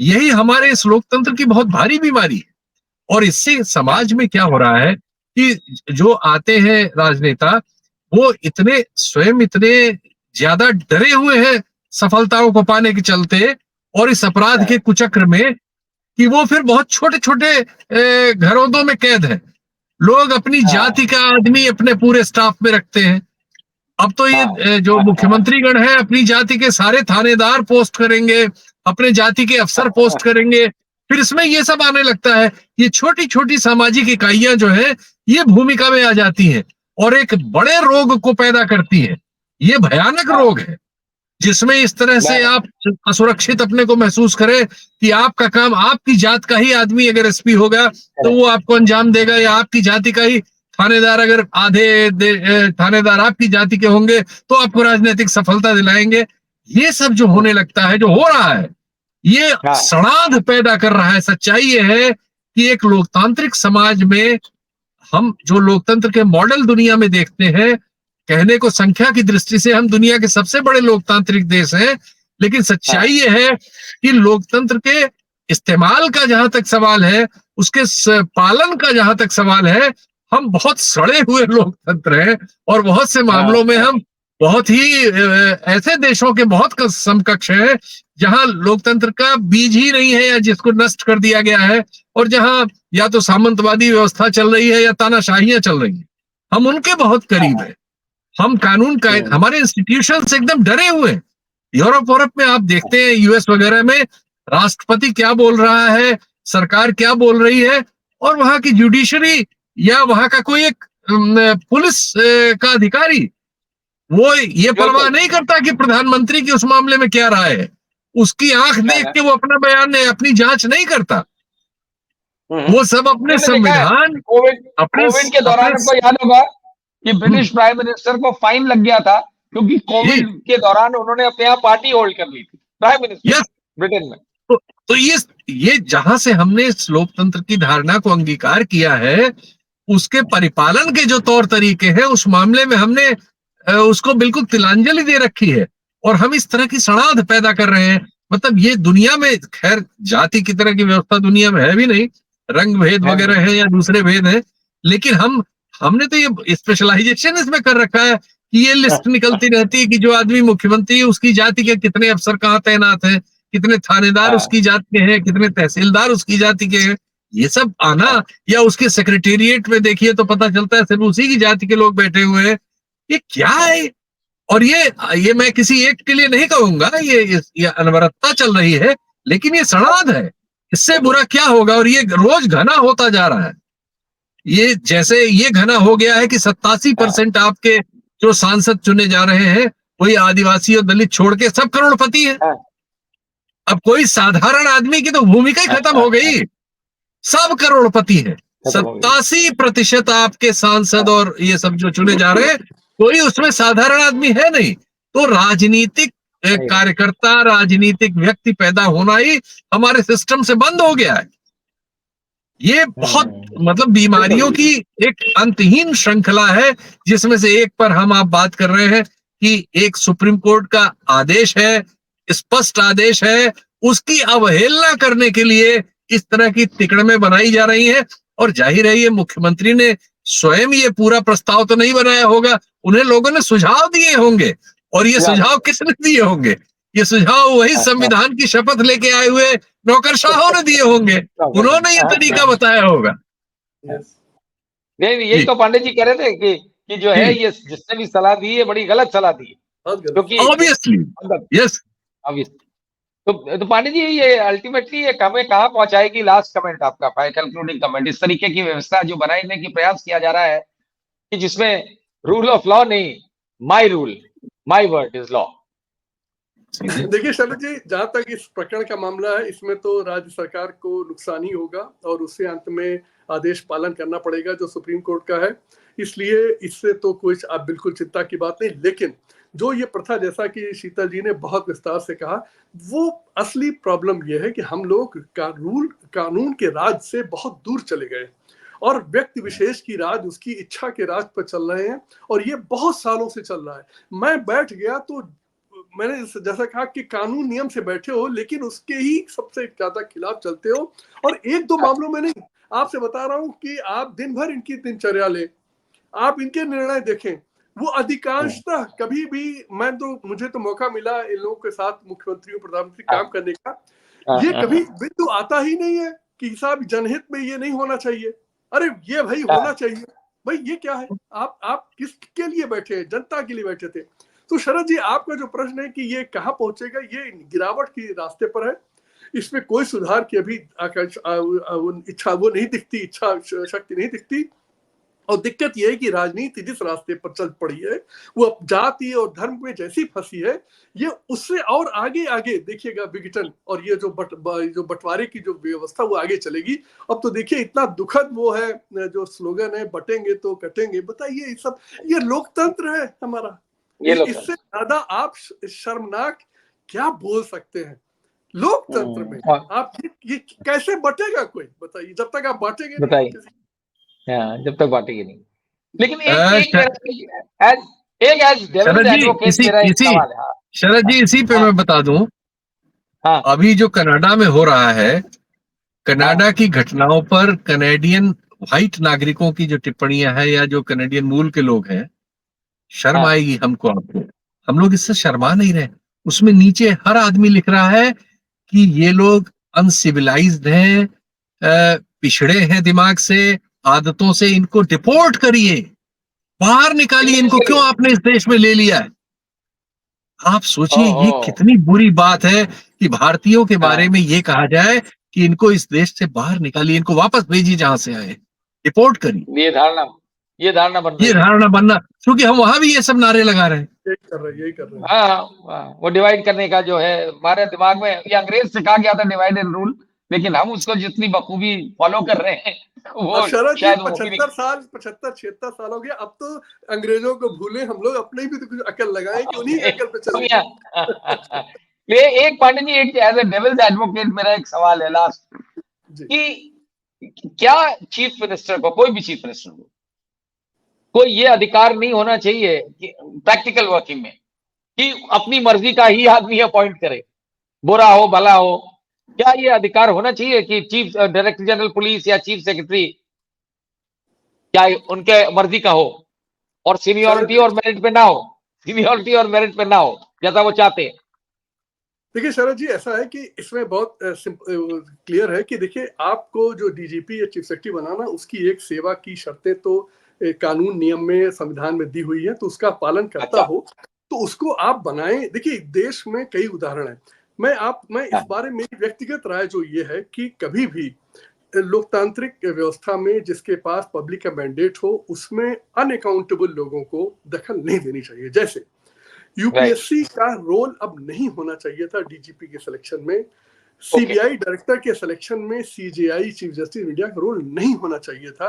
यही हमारे इस लोकतंत्र की बहुत भारी बीमारी है। और इससे समाज में क्या हो रहा है कि जो आते हैं राजनेता, वो स्वयं इतने ज्यादा डरे हुए हैं सफलताओं को पाने के चलते और इस अपराध के कुचक्र में, कि वो फिर बहुत छोटे छोटे घरौंदों में कैद है। लोग अपनी जाति का आदमी अपने पूरे स्टाफ में रखते हैं। अब तो ये जो मुख्यमंत्रीगण है अपनी जाति के सारे थानेदार पोस्ट करेंगे, अपने जाति के अफसर पोस्ट करेंगे। फिर इसमें ये सब आने लगता है। ये छोटी छोटी सामाजिक इकाइयां जो है ये भूमिका में आ जाती हैं और एक बड़े रोग को पैदा करती है। ये भयानक रोग है जिसमें इस तरह से आप असुरक्षित अपने को महसूस करें कि आपका काम, आपकी जात का ही आदमी अगर एसपी होगा तो वो आपको अंजाम देगा, या आपकी जाति का ही थानेदार, अगर आधे थानेदार आपकी जाति के होंगे तो आपको राजनीतिक सफलता दिलाएंगे। ये सब जो होने लगता है, जो हो रहा है, ये सड़ांध पैदा कर रहा है। सच्चाई ये है कि एक लोकतांत्रिक समाज में, हम जो लोकतंत्र के मॉडल दुनिया में देखते हैं, कहने को संख्या की दृष्टि से हम दुनिया के सबसे बड़े लोकतांत्रिक देश हैं, लेकिन सच्चाई ये है कि लोकतंत्र के इस्तेमाल का जहां तक सवाल है, उसके पालन का जहां तक सवाल है, हम बहुत सड़े हुए लोकतंत्र हैं। और बहुत से मामलों में हम बहुत ही ऐसे देशों के बहुत समकक्ष हैं जहां लोकतंत्र का बीज ही नहीं है, या जिसको नष्ट कर दिया गया है, और जहां या तो सामंतवादी व्यवस्था चल रही है या तानाशाहियां चल रही है। हम उनके बहुत करीब हैं। हम कानून का, हमारे इंस्टीट्यूशंस एकदम डरे हुए हैं। यूरोप में आप देखते हैं, यूएस वगैरह में राष्ट्रपति क्या बोल रहा है, सरकार क्या बोल रही है, और वहां की जुडिशरी या वहां का कोई एक पुलिस का अधिकारी वो ये परवाह नहीं करता कि प्रधानमंत्री की उस मामले में क्या राय है। उसकी आंख देख के वो अपना बयान, अपनी जांच नहीं करता। वो सब अपने संविधान, कोविड के दौरान आपको याद होगा कि ब्रिटिश प्राइम मिनिस्टर को फाइन लग गया था क्योंकि कोविड के दौरान उन्होंने अपने यहाँ पार्टी होल्ड कर ली थी, प्राइम मिनिस्टर ब्रिटेन में। तो ये जहां से हमने इस लोकतंत्र की धारणा को अंगीकार किया है, उसके परिपालन के जो तौर तरीके हैं, उस मामले में हमने उसको बिल्कुल तिलांजलि दे रखी है। और हम इस तरह की सड़ांध पैदा कर रहे हैं। मतलब ये दुनिया में, खैर जाति की तरह की व्यवस्था दुनिया में है भी नहीं, रंग भेद वगैरह है या दूसरे भेद है, लेकिन हमने तो ये स्पेशलाइजेशन इसमें कर रखा है कि ये लिस्ट निकलती रहती है कि जो आदमी मुख्यमंत्री है उसकी जाति के कितने अफसर कहाँ तैनात हैं, कितने थानेदार उसकी जाति के हैं, कितने तहसीलदार उसकी जाति के हैं। ये सब आना, या उसके सेक्रेटेरिएट में देखिए तो पता चलता है सिर्फ उसी की जाति के लोग बैठे हुए हैं। ये क्या है? और ये मैं किसी एक के लिए नहीं कहूंगा, ये अनवरतता चल रही है, लेकिन ये सड़ांध है। इससे बुरा क्या होगा? और ये रोज घना होता जा रहा है। ये जैसे ये घना हो गया है कि 87% आपके जो सांसद चुने जा रहे हैं वही आदिवासी और दलित छोड़ के सब करोड़पति है। अब कोई साधारण आदमी की तो भूमिका ही खत्म हो गई, सब करोड़पति है। 87% आपके सांसद और ये सब जो चुने जा रहे हैं कोई उसमें साधारण आदमी है नहीं। तो राजनीतिक कार्यकर्ता, राजनीतिक व्यक्ति पैदा होना ही हमारे सिस्टम से बंद हो गया है। ये बहुत मतलब बीमारियों की एक अंतहीन श्रृंखला है, जिसमें से एक पर हम आप बात कर रहे हैं कि एक सुप्रीम कोर्ट का आदेश है, स्पष्ट आदेश है, उसकी अवहेलना करने के लिए इस तरह की तिकड़में बनाई जा रही हैं। और जाहिर है ये मुख्यमंत्री ने स्वयं ये पूरा प्रस्ताव तो नहीं बनाया होगा, उन्हें लोगों ने सुझाव दिए होंगे। और ये सुझाव किसने दिए होंगे? ये सुझाव वही संविधान की शपथ लेके आए हुए नौकरशाहों ने दिए होंगे, उन्होंने ये तरीका बताया होगा। नहीं, यही तो पांडे जी कह रहे थे कि जो है ये जिसने भी सलाह दी है बड़ी गलत सलाह दी है, क्योंकि ऑब्वियसली यस तो पांडे जी ये अल्टीमेटली ये हमें कहाँ पहुंचाएगी? लास्ट कमेंट आपका, कंक्लूडिंग कमेंट। इस तरीके की व्यवस्था जो बनाने की प्रयास किया जा रहा है कि जिसमें रूल ऑफ लॉ नहीं, my rule, my word is law. देखिए शरद जी, जहां तक इस प्रकरण का मामला है, इसमें तो राज्य सरकार को नुकसान ही होगा और उससे अंत में आदेश पालन करना पड़ेगा जो सुप्रीम कोर्ट का है। इसलिए इससे तो कोई आप बिल्कुल चिंता की बात नहीं। लेकिन जो ये प्रथा, जैसा कि शीतल जी ने बहुत विस्तार से कहा, वो असली प्रॉब्लम ये है कि हम लोग कानून के राज से बहुत दूर चले गए और व्यक्ति विशेष की राज, उसकी इच्छा के राज पर चल रहे हैं और ये बहुत सालों से चल रहा है। मैं बैठ गया तो मैंने जैसा कहा कि कानून नियम से बैठे हो लेकिन उसके ही सबसे ज्यादा खिलाफ चलते हो। और एक दो मामलों में नहीं, आपसे बता रहा हूं कि आप दिन भर इनकी दिनचर्या ले, आप इनके निर्णय देखें, वो अधिकांशतः कभी भी, मुझे तो मौका मिला इन लोगों के साथ मुख्यमंत्रियों प्रधानमंत्री काम करने का, ये कभी बिंदु आता ही नहीं है कि साहब जनहित में ये नहीं होना चाहिए। अरे ये भाई होना चाहिए। भाई ये क्या है? आप किसके लिए बैठे हैं? जनता के लिए बैठे थे। तो शरद जी, आपका जो प्रश्न है कि ये कहाँ पहुंचेगा, ये गिरावट की रास्ते पर है। इसमें कोई सुधार की अभी इच्छा वो नहीं दिखती, इच्छा शक्ति नहीं दिखती। और दिक्कत यह है कि राजनीति जिस रास्ते पर चल पड़ी है वो अब जाति और धर्म में जैसी फंसी है, ये उससे और आगे आगे देखिएगा विघटन, और ये जो बंटवारे की जो व्यवस्था वो आगे चलेगी। अब तो देखिए इतना दुखद वो है जो स्लोगन है, बटेंगे तो कटेंगे। बताइए ये लोकतंत्र है हमारा, इससे ज्यादा आप शर्मनाक क्या बोल सकते हैं? लोकतंत्र में आप ये कैसे बटेगा कोई? बताइए, जब तक आप बांटेंगे नहीं, जब तक बांटेंगे नहीं। लेकिन शरद जी इसी पे मैं बता दूं, अभी जो कनाडा में हो रहा है, कनाडा की घटनाओं पर कनेडियन व्हाइट नागरिकों की जो टिप्पणियां हैं या जो कनेडियन मूल के लोग हैं, शर्म आएगी हमको, आपको। हम लोग इससे शर्मा नहीं रहे। उसमें नीचे हर आदमी लिख रहा है कि ये लोग अनसिविलाइज्ड हैं, पिछड़े हैं दिमाग से, आदतों से, इनको डिपोर्ट करिए, बाहर निकालिए इनको, क्यों आपने इस देश में ले लिया है? आप सोचिए ये कितनी बुरी बात है कि भारतीयों के बारे में ये कहा जाए कि इनको इस देश से बाहर निकालिए, इनको वापस भेजिए जहां से आए, डिपोर्ट करिए। ये धारणा बनना, क्योंकि हम वहां भी ये सब नारे लगा रहे हैं, यही कर रहे हैं। वो डिवाइड करने का जो है हमारे दिमाग में, ये अंग्रेज से कहा गया था डिवाइड एंड रूल, लेकिन हम उसको जितनी बखूबी फॉलो कर रहे हैं वो शायद 75-76 साल हो गया। अब तो अंग्रेजों को भूले, हम लोग अपने भी तो कुछ अकल लगाएं कि उन्हीं अकल पे चलें। एक पांडे जी, एक एज ए डेविल्स एडवोकेट मेरा एक सवाल है लास्ट, कि क्या चीफ मिनिस्टर को, कोई भी चीफ मिनिस्टर को, कोई ये अधिकार नहीं होना चाहिए कि प्रैक्टिकल वर्किंग में कि अपनी मर्जी का ही आदमी अपॉइंट करे, बुरा हो भला हो? क्या ये अधिकार होना चाहिए कि चीफ डायरेक्टर जनरल पुलिस या चीफ सेक्रेटरी क्या उनके मर्जी का हो और सीनियरिटी और मेरिट पे ना हो, जैसा वो चाहते हैं? देखिए शरद जी, ऐसा है कि इसमें बहुत क्लियर है कि देखिए, आपको जो डीजीपी या चीफ सेक्रेटरी बनाना, उसकी एक सेवा की शर्तें तो कानून नियम में, संविधान में दी हुई है, तो उसका पालन करता हो तो उसको आप बनाएं। देखिए देश में कई उदाहरण है। मैं इस बारे में व्यक्तिगत राय जो ये है कि कभी भी लोकतांत्रिक व्यवस्था में जिसके पास पब्लिक का मैंडेट हो उसमें अनअकाउंटेबल लोगों को दखल नहीं देनी चाहिए। जैसे यूपीएससी का रोल अब नहीं होना चाहिए था डीजीपी के सिलेक्शन में, सीबीआई डायरेक्टर के सिलेक्शन में सीजेआई चीफ जस्टिस इंडिया का रोल नहीं होना चाहिए था,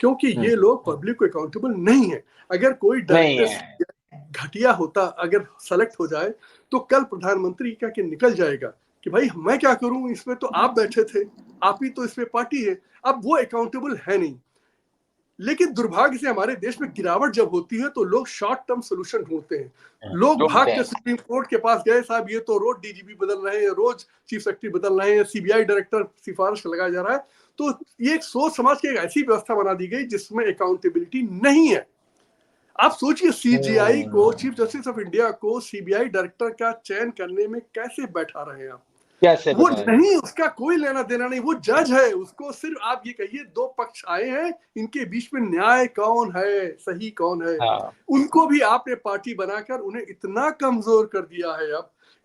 क्योंकि ये लोग पब्लिक को अकाउंटेबल नहीं है। अगर कोई डायरेक्टर घटिया होता अगर सेलेक्ट हो जाए तो कल प्रधानमंत्री का के निकल जाएगा कि भाई मैं क्या करूं, इसमें तो आप बैठे थे, आप ही तो इसमें पार्टी है। अब वो अकाउंटेबल है नहीं। लेकिन दुर्भाग्य से हमारे देश में गिरावट जब होती है तो लोग शॉर्ट टर्म सोल्यूशन ढूंढते हैं। लोग भाग के सुप्रीम कोर्ट के पास गए, साहब ये तो रोज डीजीपी बदल रहे हैं, रोज चीफ सेक्रेटरी बदल रहे हैं, सीबीआई डायरेक्टर सिफारिश लगाया जा रहा है। तो ये एक सोच समाज की एक ऐसी व्यवस्था बना दी गई जिसमें अकाउंटेबिलिटी नहीं है। आप सोचिए सीजेआई को, चीफ जस्टिस ऑफ इंडिया को सीबीआई डायरेक्टर का चयन करने में कैसे बैठा रहे हैं आप? कैसे वो नहीं, उसका कोई लेना देना नहीं, वो जज है। उसको सिर्फ आप ये कहिए दो पक्ष आए हैं, इनके बीच में न्याय कौन है, सही कौन है। उनको भी आपने पार्टी बनाकर उन्हें इतना कमजोर कर दिया है।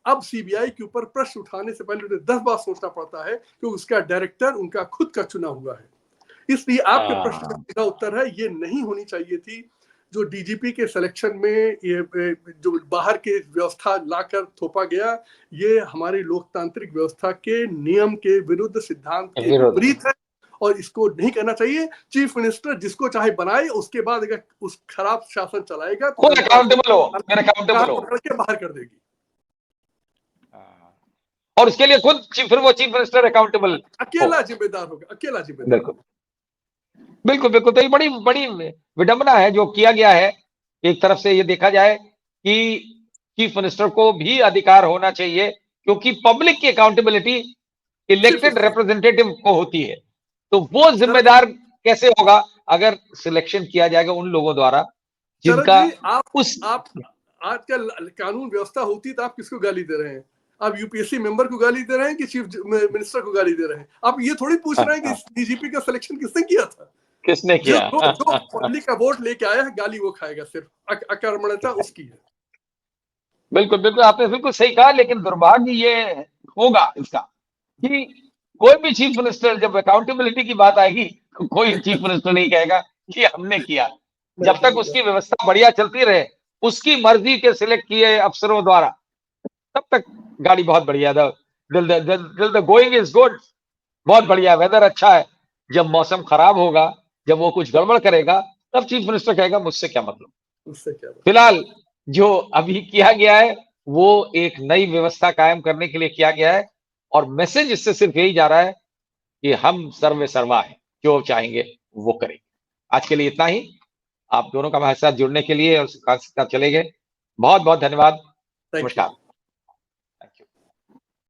अब सीबीआई के ऊपर प्रश्न उठाने से पहले उन्हें 10 बार सोचना पड़ता है कि उसका डायरेक्टर उनका खुद का चुना हुआ है। इसलिए आपके प्रश्न का सीधा उत्तर है ये नहीं होनी चाहिए थी। जो डीजीपी के सिलेक्शन में ये जो बाहर के व्यवस्था लाकर थोपा गया, ये हमारी लोकतांत्रिक व्यवस्था के नियम के विरुद्ध, सिद्धांत के विपरीत है और इसको नहीं करना चाहिए। चीफ मिनिस्टर जिसको चाहे बनाए, उसके बाद अगर उस खराब शासन चलाएगा तो अकाउंटेबल के बाहर कर देगी और उसके लिए खुद फिर वो चीफ मिनिस्टर अकाउंटेबल अकेला जिम्मेदार होगा, अकेला जिम्मेदार। बिल्कुल बिल्कुल। तो ये बड़ी बड़ी विडंबना है जो किया गया है। एक तरफ से ये देखा जाए कि चीफ मिनिस्टर को भी अधिकार होना चाहिए, क्योंकि पब्लिक की अकाउंटेबिलिटी इलेक्टेड रिप्रेजेंटेटिव को होती है। तो वो जिम्मेदार कैसे होगा अगर सिलेक्शन किया जाएगा उन लोगों द्वारा जिनका आप आजकल कानून व्यवस्था होती तो आप किसको गाली दे रहे हैं? आप यूपीएससी मेंबर को गाली दे रहे हैं कि चीफ मिनिस्टर को गाली दे रहे हैं? आप ये थोड़ी पूछ रहे हैं कि डीजीपी का सिलेक्शन किसने किया था, किसने किया? जो पब्लिक का वोट लेके आया है, गाली वो खाएगा, सिर्फ अकर्मण्यता उसकी है। बिल्कुल बिल्कुल, आपने बिल्कुल सही कहा। लेकिन दुर्भाग्य ये होगा इसका कि कोई भी चीफ मिनिस्टर, जब अकाउंटेबिलिटी की बात आएगी तो कोई चीफ मिनिस्टर नहीं कहेगा कि हमने किया। जब तक उसकी व्यवस्था बढ़िया चलती रहे, उसकी मर्जी के सिलेक्ट किए अफसरों द्वारा, तब तक गाड़ी बहुत बढ़िया। द गोइंग इज गुड, बहुत बढ़िया, वेदर अच्छा है। जब मौसम खराब होगा, जब वो कुछ गड़बड़ करेगा, तब चीफ मिनिस्टर कहेगा मुझसे क्या मतलब, उससे क्या। फिलहाल जो अभी किया गया है वो एक नई व्यवस्था कायम करने के लिए किया गया है और मैसेज इससे सिर्फ यही जा रहा है कि हम सर्वे सर्वा हैं, जो चाहेंगे वो करेंगे। आज के लिए इतना ही। आप दोनों का हमारे साथ जुड़ने के लिए और साथ चले गए, बहुत बहुत धन्यवाद। नमस्कार।